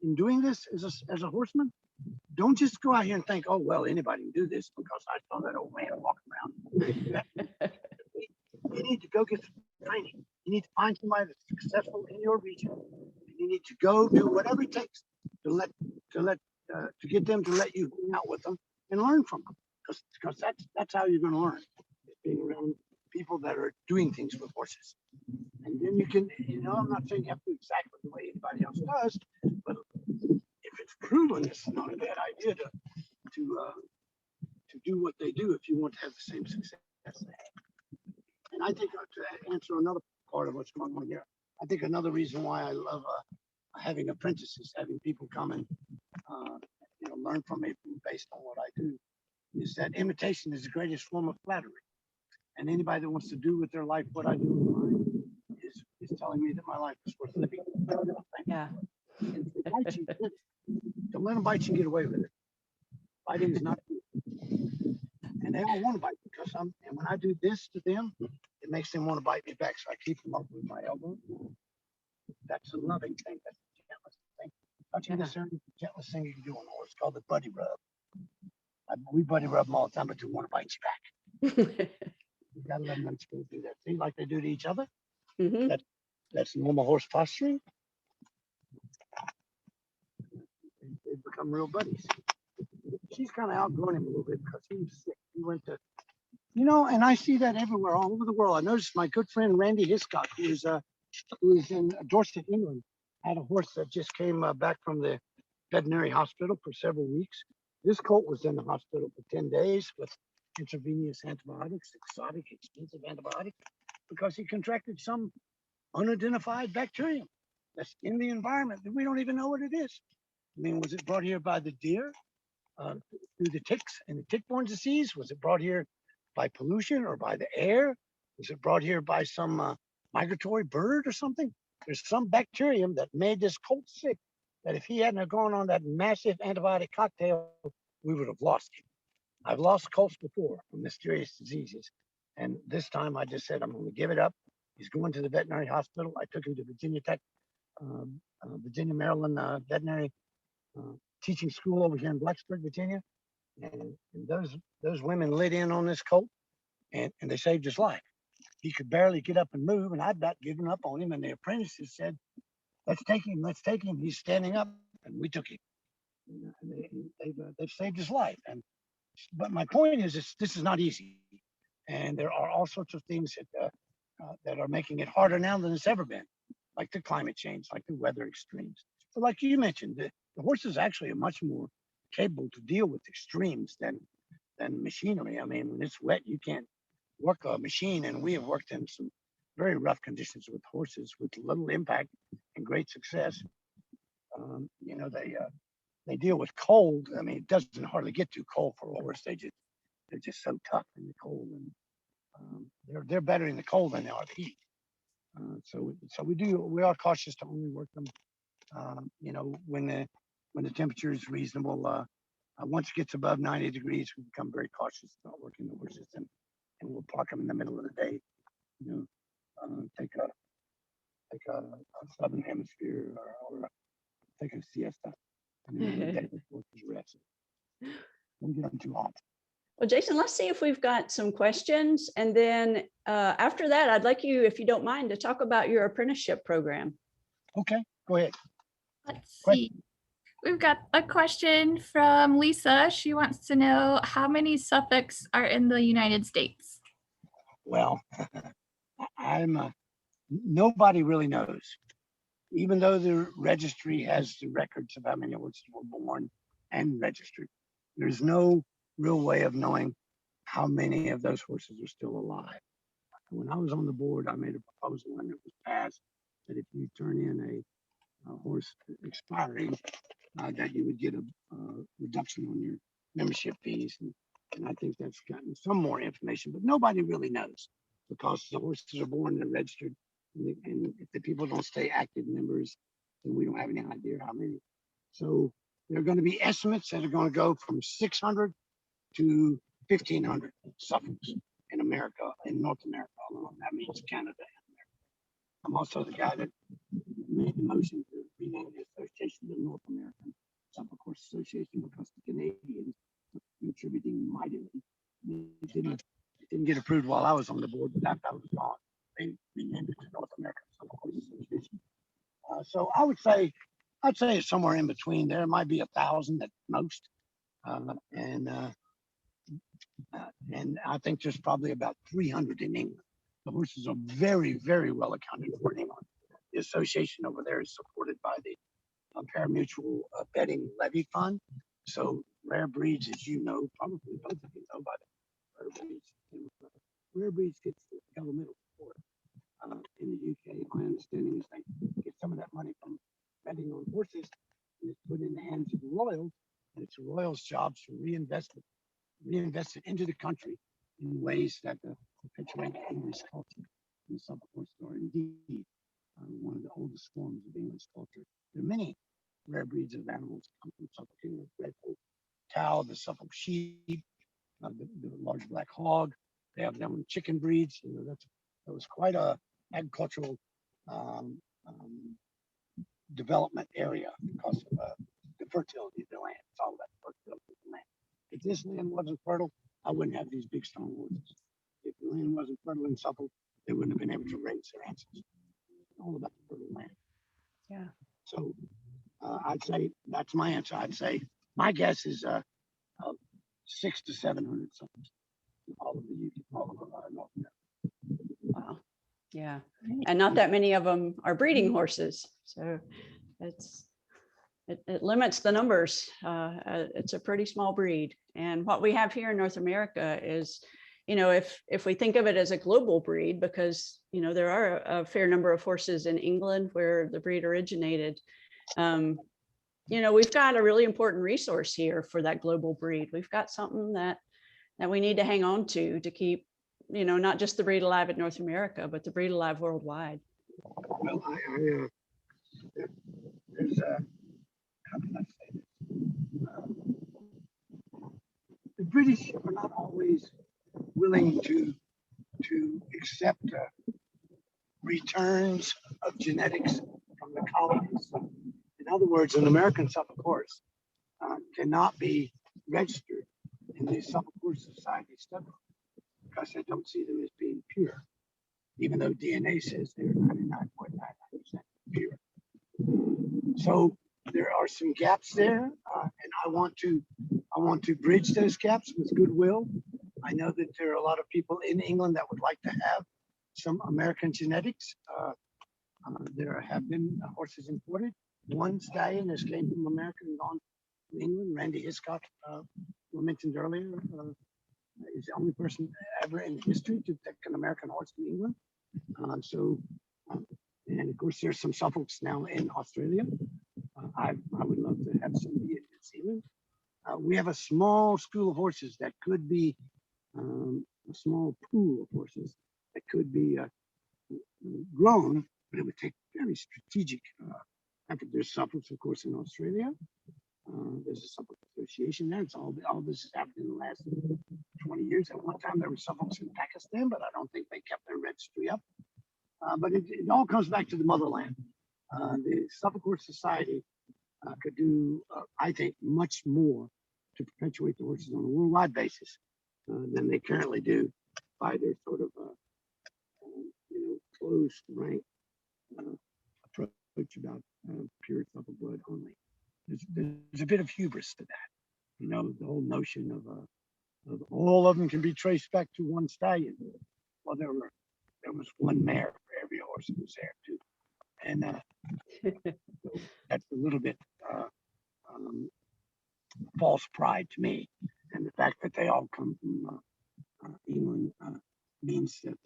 in doing this as a horseman, don't just go out here and think, oh, well, anybody can do this because I saw that old man walking around. You need to go get some training. You need to find somebody that's successful in your region. And you need to go do whatever it takes to get them to let you hang out with them and learn from them. Because that's how you're going to learn, is being around people that are doing things with horses. And then you can, I'm not saying you have to do exactly the way anybody else does, but if it's proven, it's not a bad idea to do what they do if you want to have the same success they have. And I think to answer another part of what's going on here, I think another reason why I love having apprentices, having people come and learn from me based on what I do, is that imitation is the greatest form of flattery. And anybody that wants to do with their life what I do with mine is telling me that my life is worth living. Yeah. And if they bite you, don't let them bite you and get away with it. Biting is not good. And they don't want to bite because and when I do this to them, it makes them want to bite me back. So I keep them up with my elbow. That's a loving thing. That's the gentlest thing. Touching this area is the gentlest thing you can do on a horse. It's called the buddy rub. We buddy rub them all the time, but they want to bite you back. You gotta let them do that. See, like they do to each other. Mm-hmm. That's normal horse posturing. They become real buddies. She's kind of outgrown him a little bit because he was sick. He went to, and I see that everywhere, all over the world. I noticed my good friend Randy Hiscock, who is in Dorset, England, had a horse that just came back from the veterinary hospital for several weeks. This colt was in the hospital for 10 days with intravenous antibiotics, exotic, expensive antibiotics, because he contracted some unidentified bacterium that's in the environment that we don't even know what it is. I mean, was it brought here by the deer through the ticks and the tick-borne disease? Was it brought here by pollution or by the air? Was it brought here by some migratory bird or something? There's some bacterium that made this colt sick that if he hadn't gone on that massive antibiotic cocktail, we would have lost him. I've lost colts before from mysterious diseases. And this time I just said, I'm going to give it up. He's going to the veterinary hospital. I took him to Virginia Tech, Virginia, Maryland veterinary teaching school over here in Blacksburg, Virginia. And those women lit in on this colt, and they saved his life. He could barely get up and move, and I'd about given up on him. And the apprentices said, let's take him, let's take him. He's standing up, and we took him. And they've saved his life. But my point is, this is not easy. And there are all sorts of things that are making it harder now than it's ever been, like the climate change, like the weather extremes. So like you mentioned, the horses actually are much more capable to deal with extremes than machinery. I mean, when it's wet, you can't work a machine, and we have worked in some very rough conditions with horses with little impact and great success. You know, they deal with cold. I mean, it doesn't hardly get too cold for a horse. They're just so tough in the cold, and they're better in the cold than they are the heat. So we are cautious to only work them. You know, when the temperature is reasonable. Once it gets above 90 degrees, we become very cautious about working the horses, and we'll park them in the middle of the day. You know, take a southern hemisphere or take a siesta, and then the day before rest. Don't get them too hot. Well, Jason, let's see if we've got some questions. And then after that, I'd like you, if you don't mind, to talk about your apprenticeship program. Okay, go ahead. Let's see. We've got a question from Lisa. She wants to know how many Suffix are in the United States. Well, nobody really knows. Even though the registry has the records of how many horses were born and registered, there's no real way of knowing how many of those horses are still alive. When I was on the board, I made a proposal, and it was passed that if you turn in a horse expiring, that you would get a reduction on your membership fees. And I think that's gotten some more information, but nobody really knows, because the horses are born and registered. And if the people don't stay active members, then we don't have any idea how many. So there are going to be estimates that are going to go from 600 to 1,500 Suffolk in America, in North America alone. That means Canada and America. I'm also the guy that made the motion to rename the association the North American Suffolk Horse Association, because the Canadians were contributing mightily. It didn't get approved while I was on the board, but after I was gone, they renamed it to North American Suffolk Horse Association. So I'd say it's somewhere in between. There might be 1,000 at most, and I think there's probably about 300 in England. The horses are very, very well accounted for in England. The association over there is supported by the pari-mutuel betting levy fund. So rare breeds, as you know, probably both of you know, by the rare breeds. Rare breeds gets the governmental support in the UK. My understanding is they get some of that money from betting on horses, and it's put in the hands of the royals, and it's the royals' jobs to reinvest it into the country in ways that perpetuate the English culture. And the Suffolk horses are indeed one of the oldest forms of English culture. There are many rare breeds of animals come from Suffolk, the red cow, the Suffolk sheep, the large black hog. They have their own chicken breeds. You know, that was quite a agricultural development area because of the fertility of the land. It's all about the fertility of the land. If this land wasn't fertile, I wouldn't have these big strong horses. If the land wasn't fertile in Suffolk, they wouldn't have been able to raise their ancestors. All about the fertile land. Yeah. So I'd say that's my answer. I'd say my guess is 600 to 700 Suffolks in all of the UK, all of North America. Wow. Yeah. And not that many of them are breeding horses. So it limits the numbers. It's a pretty small breed. And what we have here in North America is, you know, if we think of it as a global breed, because, you know, there are a fair number of horses in England where the breed originated, you know, we've got a really important resource here for that global breed. We've got something that we need to hang on to keep, you know, not just the breed alive in North America, but the breed alive worldwide. Well, there's how can I say this? The British are not always willing to to accept returns of genetics from the colonies. In other words, an American Suffolk horse cannot be registered in the Suffolk Horse Society study because they don't see them as being pure, even though DNA says they're 99.99% pure. So there are some gaps there, and I want to bridge those gaps with goodwill. I know that there are a lot of people in England that would like to have some American genetics. There have been horses imported. One stallion has came from America and gone to England. Randy Hiscock, we mentioned earlier, is the only person ever in history to take an American horse from England. And of course, there's some Suffolks now in Australia. I would love to have somebody in New Zealand. We have a small school of horses that could be a small pool of horses that could be grown, but it would take very strategic effort. There's Suffolks, of course, in Australia. There's a Suffolk Association there. It's all this has happened in the last 20 years. At one time, there were Suffolks in Pakistan, but I don't think they kept their registry up. But it all comes back to the motherland. The Suffolk Horse Society could do, I think, much more to perpetuate the horses on a worldwide basis than they currently do by their sort of, closed rank approach about pure Suffolk blood only. There's a bit of hubris to that, the whole notion of all of them can be traced back to one stallion. Well, there was one mare for every horse that was there too, and so that's a little bit false pride to me. And the fact that they all come from England means that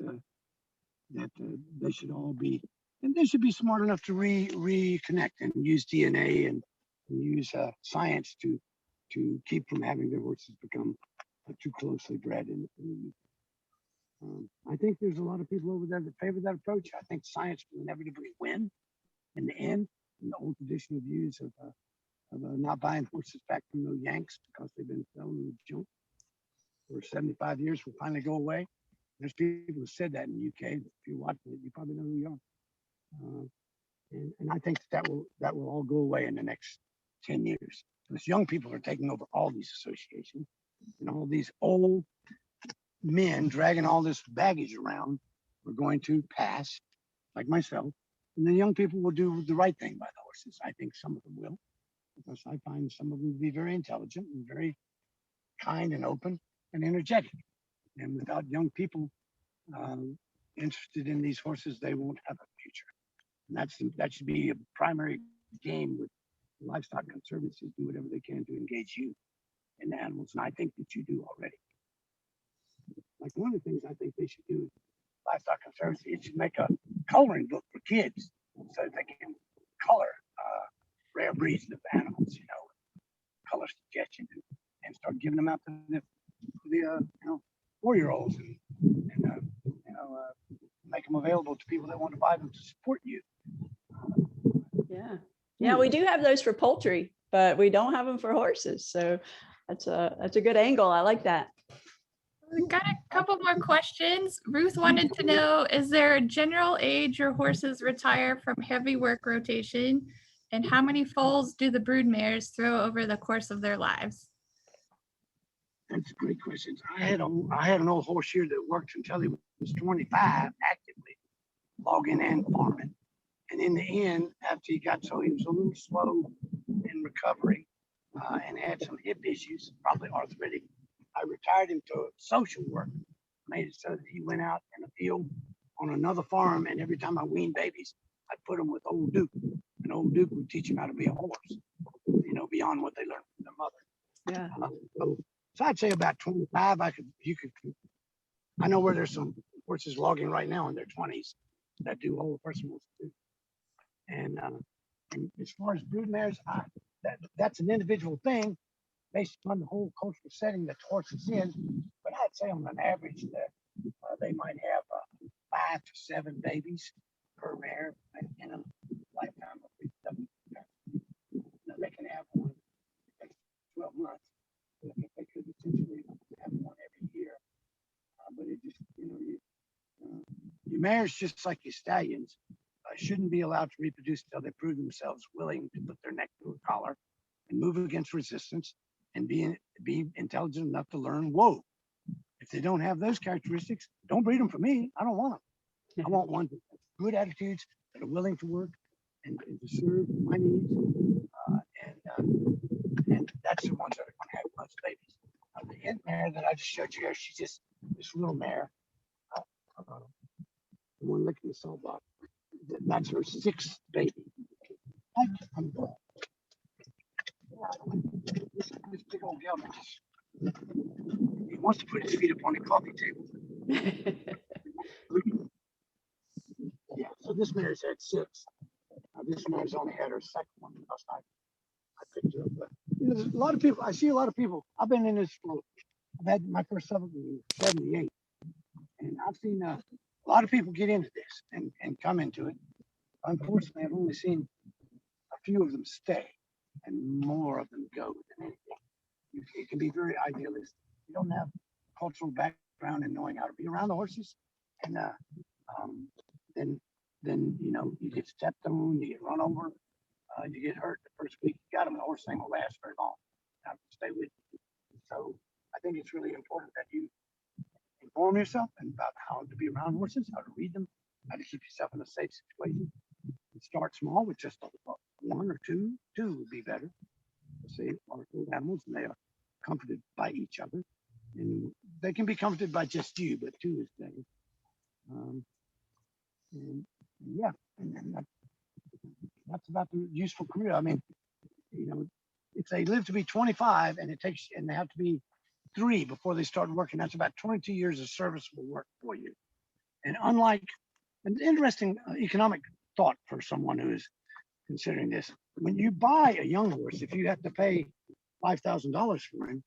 they should all be, and they should be smart enough to reconnect and use DNA and use science to keep from having their horses become too closely bred. I think there's a lot of people over there that favor that approach. I think science will inevitably win in the end. And the old traditional views of not buying horses back from the Yanks because they've been selling the junk for 75 years will finally go away. There's people who said that in the UK. If you're watching it, you probably know who you are. And I think that will all go away in the next 10 years. Because young people are taking over all these associations, and all these old men dragging all this baggage around are going to pass, like myself. And the young people will do the right thing by the horses. I think some of them will, because I find some of them to be very intelligent and very kind and open and energetic. And without young people interested in these horses, they won't have a future. And that should be a primary game with livestock conservancies. Do whatever they can to engage you in the animals, and I think that you do already. Like one of the things I think they should do, livestock conservancy, it should make a coloring book for kids so that they can color rare breeds of animals, color suggestions, and start giving them out to the 4-year-olds and make them available to people that want to buy them to support you. Yeah, we do have those for poultry, but we don't have them for horses. So that's a good angle. I like that. We've got a couple more questions. Ruth wanted to know, is there a general age your horses retire from heavy work rotation? And how many foals do the brood mares throw over the course of their lives? That's a great question. I had an old horse here that worked until he was 25 actively, logging and farming. And in the end, after he got so he was a little slow in recovery and had some hip issues, probably arthritic, I retired him to social work, made it so that he went out in the field on another farm. And every time I weaned babies, I put them with old Duke. And old Duke would teach him how to be a horse, beyond what they learned from their mother. Yeah. So I'd say about 25. I know where there's some horses logging right now in their 20s that do all the person wants to do. And as far as brood mares, that's an individual thing based on the whole cultural setting that the horse is in. But I'd say on an average that they might have 5 to 7 babies per mare in a lifetime of reproductive. They can have one every 12 months. They could potentially have one every year. But it just, mares, just like your stallions, shouldn't be allowed to reproduce until they prove themselves willing to put their neck to a collar and move against resistance and be intelligent enough to learn whoa. If they don't have those characteristics, don't breed them for me. I don't want them. I want ones that have good attitudes, that are willing to work and to serve my needs. And that's the ones that are going to have most babies. The Int mare that I just showed you here, she's just this little mare. The one licking the salt box. That's her sixth baby. I'm glad. This big old gal just he wants to put his feet up on the coffee table. Yeah, so this mare's had six. This mare's only had her second one last night. I picked her up. But there's a lot of people. I see a lot of people. I've been in this for. I've had my first Suffolk in '78, and I've seen a lot of people get into this and come into it. Unfortunately, I've only seen a few of them stay, and more of them go than anything. It can be very idealistic. You don't have cultural background in knowing how to be around the horses, and then you get stepped on, you get run over, you get hurt the first week. You got them, the horse ain't gonna last very long. Have to stay with you. So I think it's really important that you inform yourself about how to be around horses, how to read them, how to keep yourself in a safe situation. Start small with just one or two. Two would be better. Say, are animals, and they are comforted by each other, and they can be comforted by just you, but two is better. And yeah, and that's about the useful career. I mean, if they live to be 25 and they have to be 3 before they start working, that's about 22 years of serviceable work for you. And unlike an interesting economic thought for someone who is considering this, when you buy a young horse, if you have to pay $5,000 for him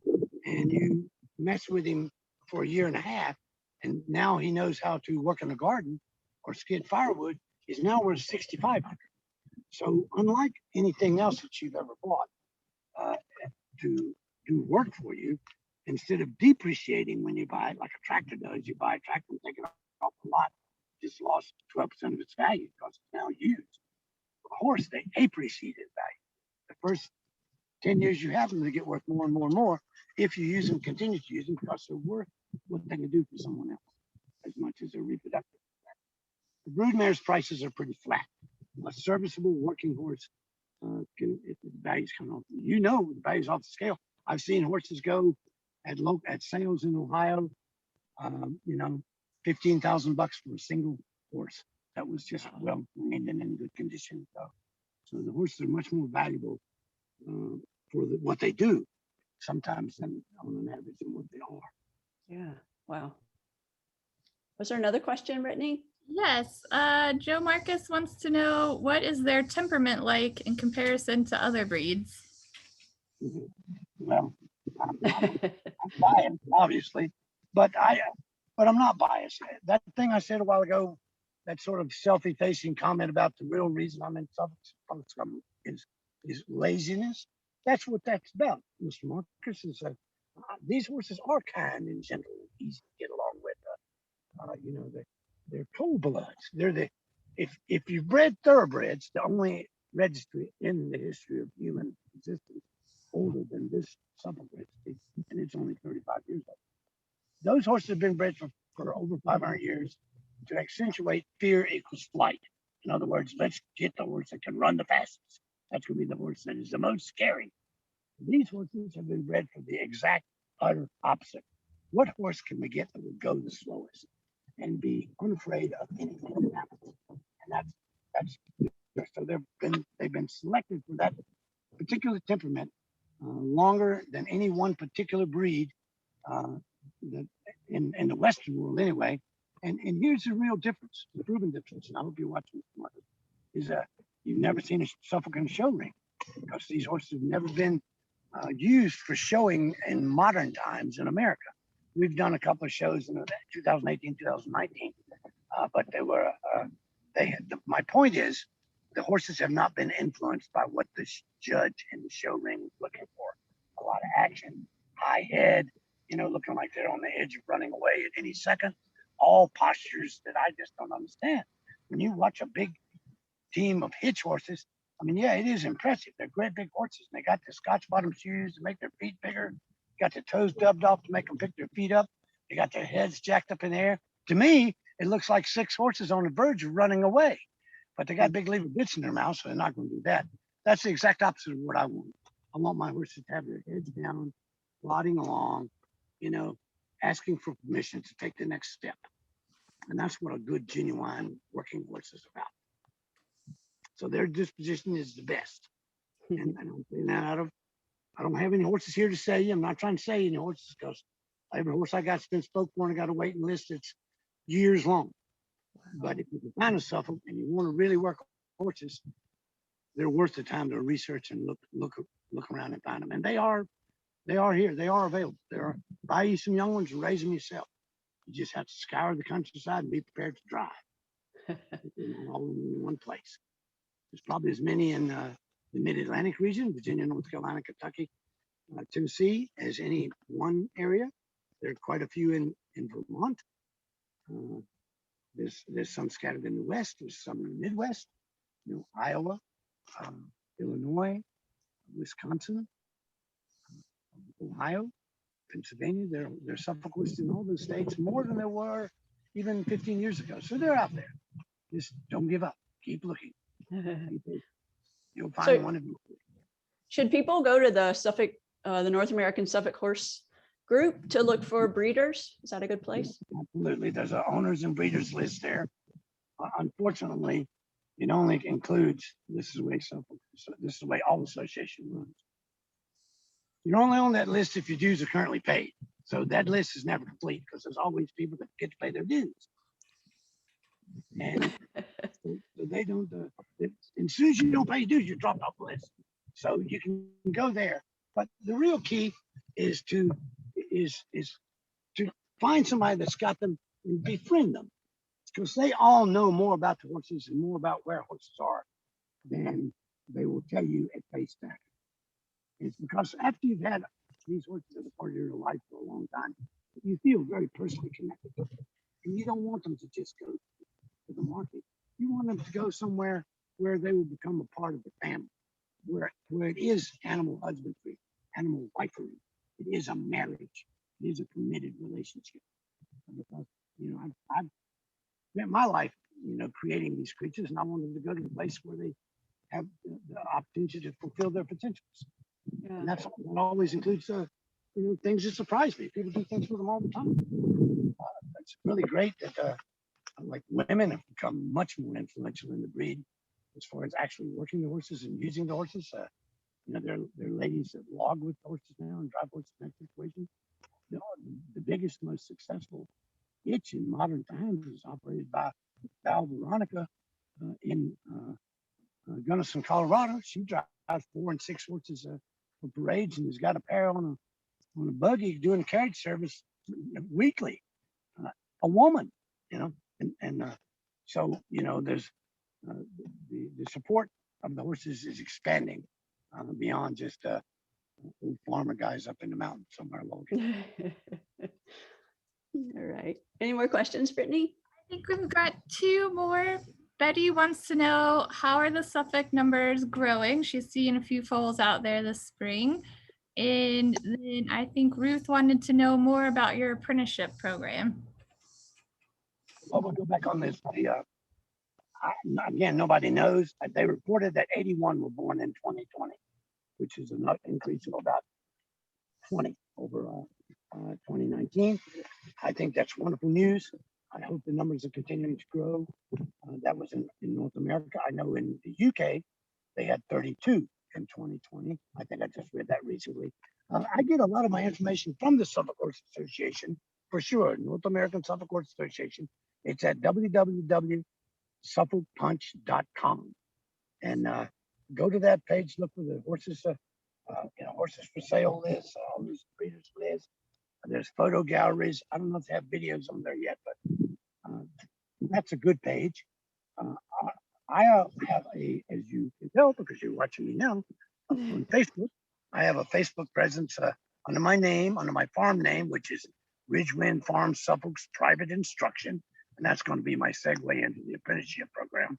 and you mess with him for a year and a half, and now he knows how to work in the garden or skid firewood, is now worth $6,500. So unlike anything else that you've ever bought to do work for you, instead of depreciating when you buy it like a tractor does, you buy a tractor and take it off the lot, just lost 12% of its value because it's now used. A horse, they appreciate its value. The first 10 years you have them, they get worth more and more and more if you use them, continue to use them, because they're worth what they can do for someone else as much as they're reproductive. The broodmare's prices are pretty flat. A serviceable working horse, if the values come off, the values off the scale. I've seen horses go at sales in Ohio, $15,000 for a single horse that was just well trained and in good condition. So the horses are much more valuable for what they do, sometimes than on an average than what they are. Yeah. Wow. Was there another question, Brittany? Yes. Joe Marcus wants to know, what is their temperament like in comparison to other breeds? Mm-hmm. Well, I'm biased, obviously, but I'm not biased. That thing I said a while ago, that sort of self-effacing comment about the real reason I'm in Suffolk is laziness. That's what that's about. Mr. Marcus is these horses are kind and gentle and easy to get along with. They're cold bloods. If you've bred thoroughbreds, the only registry in the history of human existence older than this Suffolk registry, and it's only 35 years old. Those horses have been bred for over 500 years to accentuate fear equals flight. In other words, let's get the horse that can run the fastest. That's going to be the horse that is the most scary. These horses have been bred for the exact utter opposite. What horse can we get that would go the slowest and be unafraid of anything that happens? And that's so they've been selected for that particular temperament longer than any one particular breed that in the Western world anyway. And here's the real difference, the proven difference, and I hope you're watching this, Marcus, is that you've never seen a Suffolk in a show ring, because these horses have never been used for showing in modern times in America. We've done a couple of shows in 2018, 2019, but my point is, the horses have not been influenced by what the judge in the show ring was looking for. A lot of action, high head, looking like they're on the edge of running away at any second. all postures that I just don't understand. When you watch a big team of hitch horses, I mean, yeah, it is impressive. They're great big horses. And they got the Scotch bottom shoes to make their feet bigger. Got their toes dubbed off to make them pick their feet up. They got their heads jacked up in the air. To me, it looks like 6 horses on the verge of running away. But they got big lever bits in their mouth, so they're not going to do that. That's the exact opposite of what I want. I want my horses to have their heads down, plodding along, you know, asking for permission to take the next step. And that's what a good, genuine working horse is about. So their disposition is the best. And I don't say that I don't have any horses here to sell you. I'm not trying to sell you any horses because every horse I got's been spoke for and I got a waiting list that's years long. But if you can find a Suffolk and you want to really work horses, they're worth the time to research and look around and find them. And they are here. They are available. Buy you some young ones and raise them yourself. You just have to scour the countryside and be prepared to drive. All in one place. There's probably as many in the mid-Atlantic region, Virginia, North Carolina, Kentucky, Tennessee, as any one area. There are quite a few in Vermont. There's some scattered in the West. There's some in the Midwest. You know, Iowa, Illinois, Wisconsin, Ohio, Pennsylvania. There's Suffolk horses in all those states, more than there were even 15 years ago. So they're out there. Just don't give up. Keep looking. You'll find one of them. Should people go to the Suffolk, the North American Suffolk Horse Group to look for breeders? Is that a good place? Absolutely. There's an owners and breeders list there. Unfortunately, it only includes, this is the way all association runs. You're only on that list if your dues are currently paid. So that list is never complete because there's always people that get to pay their dues. And so they don't, and as soon as you don't pay your dues, you're dropped off the list. So you can go there. But the real key is to find somebody that's got them and befriend them, because they all know more about the horses and more about where horses are than they will tell you at face value. It's because after you've had these horses as a part of your life for a long time, you feel very personally connected to them. And you don't want them to just go to the market. You want them to go somewhere where they will become a part of the family, where it is animal husbandry, animal wifery. It is a marriage. It is a committed relationship. Because, you know, I've spent my life, you know, creating these creatures, and I want them to go to a place where they have the opportunity to fulfill their potentials. Yeah. And that always includes, you know, things that surprise me. People do things with them all the time. It's really great that, like, women have become much more influential in the breed as far as actually working the horses and using the horses. You know, there are ladies that log with horses now and drive horses in that situation. You know, the biggest, most successful hitch in modern times is operated by Val Veronica in Gunnison, Colorado. She drives 4 and 6 horses for parades and has got a pair on a buggy doing carriage service weekly. A woman, you know, and so, you know, there's the support of the horses is expanding beyond just old farmer guys up in the mountains somewhere local. All right. Any more questions, Brittany? I think we've got 2 more. Betty wants to know, how are the Suffolk numbers growing? She's seeing a few foals out there this spring. And then I think Ruth wanted to know more about your apprenticeship program. Well, we'll go back on this. Again, nobody knows. They reported that 81 were born in 2020, which is an increase of about 20 over 2019. I think that's wonderful news. I hope the numbers are continuing to grow. That was in North America. I know in the UK, they had 32 in 2020. I think I just read that recently. I get a lot of my information from the Suffolk Horse Association, for sure, North American Suffolk Horse Association. It's at www.suffolkpunch.com. And go to that page, look for the horses, you know, horses for sale list, all these breeders list. There's photo galleries. I don't know if they have videos on there yet, but that's a good page. I have as you can tell because you're watching me now, on Facebook. I have a Facebook presence under my name, under my farm name, which is Ridgewind Farm Suffolk's private instruction, and that's going to be my segue into the apprenticeship program.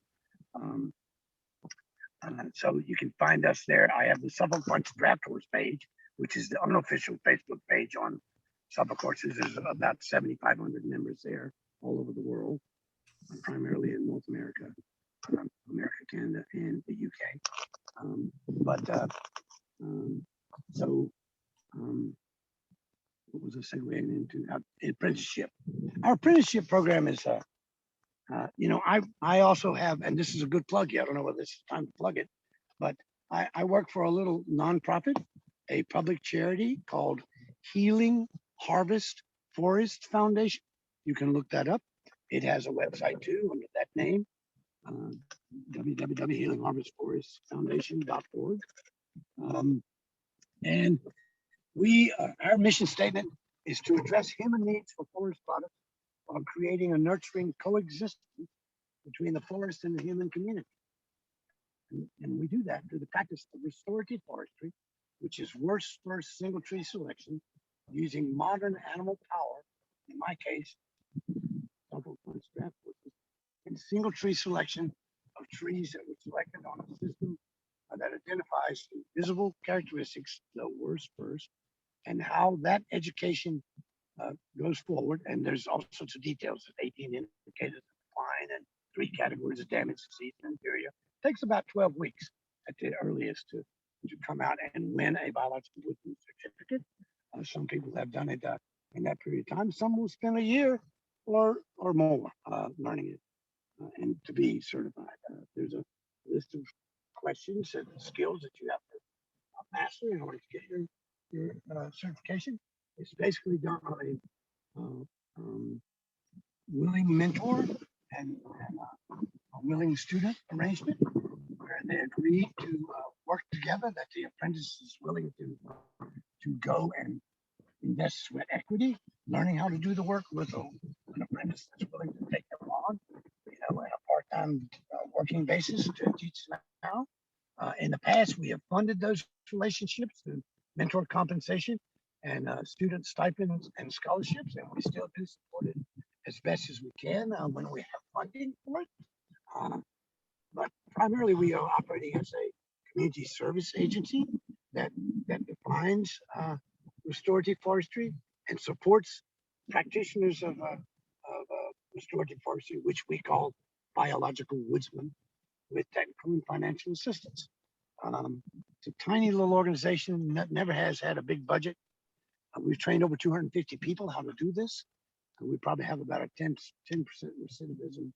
So you can find us there. I have the Suffolk Bunch Draft Horse page, which is the unofficial Facebook page on Suffolk horses. There's about 7,500 members there all over the world, primarily in North America, Canada, and the UK. What was I segueing into? Apprenticeship. Our apprenticeship program is, I also have, and this is a good plug here. I don't know whether this is time to plug it, but I work for a little nonprofit, a public charity called Healing Harvest Forest Foundation. You can look that up. It has a website too under that name, www.healingharvestforestfoundation.org. And our mission statement is to address human needs for forest products while creating a nurturing coexistence between the forest and the human community. And we do that through the practice of restorative forestry, which is worst first single tree selection using modern animal power, in my case, and single tree selection of trees that were selected on a system that identifies the visible characteristics, the worst first, and how that education goes forward. And there's all sorts of details, 18 indicators of decline and 3 categories of damage, disease, and inferior. It takes about 12 weeks at the earliest to come out and win a biological wisdom certificate. Some people have done it in that period of time. Some will spend a year or more learning it and to be certified. There's a list of questions and skills that you have to master in order to get your certification. It's basically done on a willing mentor and a willing student arrangement where they agree to work together, that the apprentice is willing to go and invest sweat equity, learning how to do the work with an apprentice that's willing to take them on, on a part-time working basis to teach them how. In the past, we have funded those relationships through mentor compensation and student stipends and scholarships, and we still do support it as best as we can when we have funding for it. But primarily, we are operating as a community service agency that defines restorative forestry and supports practitioners of restorative forestry, which we call biological woodsmen, with technical and financial assistance. It's a tiny little organization that never has had a big budget. We've trained over 250 people how to do this. We probably have about a 10% recidivism,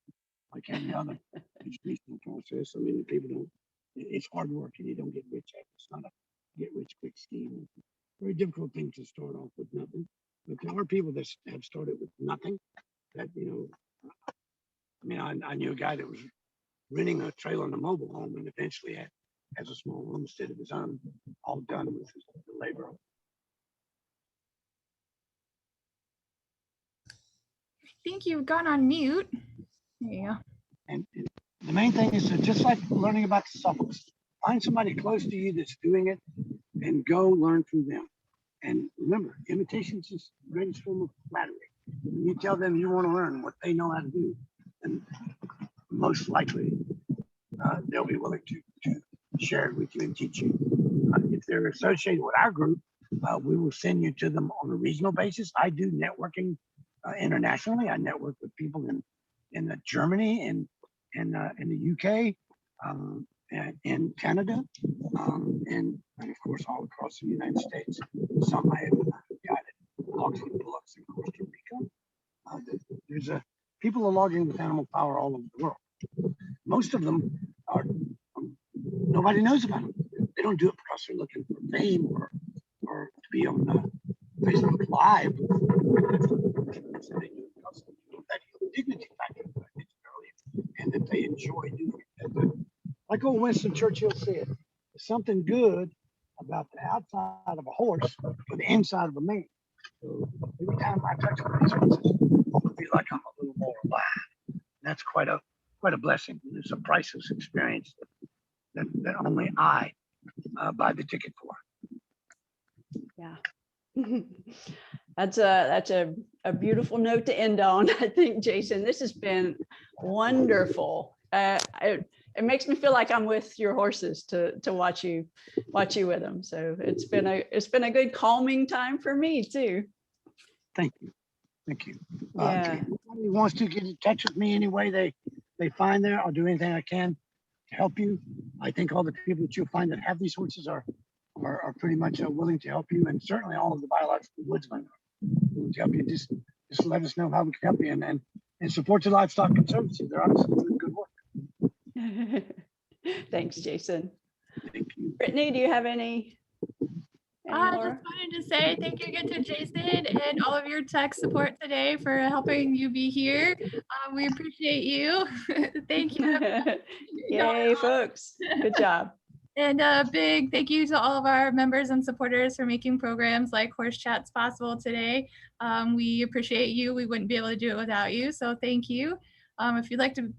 like any other educational process. So many people don't. It's hard work, and you don't get rich at it. It's not a get rich quick scheme. It's a very difficult thing to start off with nothing. But there are people that have started with nothing. That I knew a guy that was renting a trailer in a mobile home and eventually has a small homestead of his own, all done with his labor. I think you've gone on mute. There you go. And the main thing is to, just like learning about the Suffix, find somebody close to you that's doing it and go learn from them. And remember, imitation is just the greatest form of flattery. When you tell them you want to learn what they know how to do, and most likely they'll be willing to share it with you and teach you. If they're associated with our group, we will send you to them on a regional basis. I do networking internationally. I network with people in Germany and in the UK, and in Canada, and of course all across the United States. Some I have guided logging bullocks in Costa Rica. There's people are logging with animal power all over the world. Most of them are nobody knows about them. They don't do it because they're looking for fame or to be on Facebook Live. Because that dignity factor that I mentioned earlier, and that they enjoy doing it. Like old Winston Churchill said, there's something good about the outside of a horse or the inside of a man. So every time I touch one of these horses, I feel like I'm a little more alive. That's quite a blessing. It's a priceless experience that only I buy the ticket for. Yeah. That's a beautiful note to end on. I think, Jason, this has been wonderful. It makes me feel like I'm with your horses to watch you with them. So it's been a good calming time for me too. Thank you. Thank you. Yeah. If anybody wants to get in touch with me any way they find there, I'll do anything I can to help you. I think all the people that you'll find that have these horses are pretty much willing to help you, and certainly all of the biological woodsmen are willing to help you. Just let us know how we can help you, and support the Livestock Conservancy. They're obviously doing good work. Thanks, Jason. Thank you. Brittany, do you have any I just more? wanted to say thank you again to Jason and all of your tech support today for helping you be here. We appreciate you. Thank you. Yay, folks. Good job. And a big thank you to all of our members and supporters for making programs like Horse Chats possible today. We appreciate you. We wouldn't be able to do it without you. So thank you. If you'd like to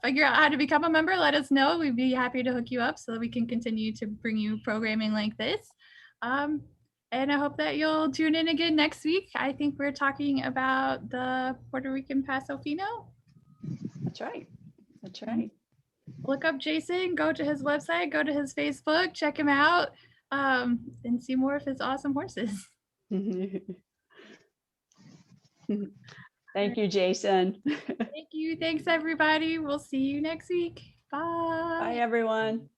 figure out how to become a member, let us know. We'd be happy to hook you up so that we can continue to bring you programming like this. And I hope that you'll tune in again next week. I think we're talking about the Puerto Rican Paso Fino. That's right. That's right. Look up Jason, go to his website, go to his Facebook, check him out, and see more of his awesome horses. Thank you, Jason. Thank you. Thanks, everybody. We'll see you next week. Bye. Bye, everyone.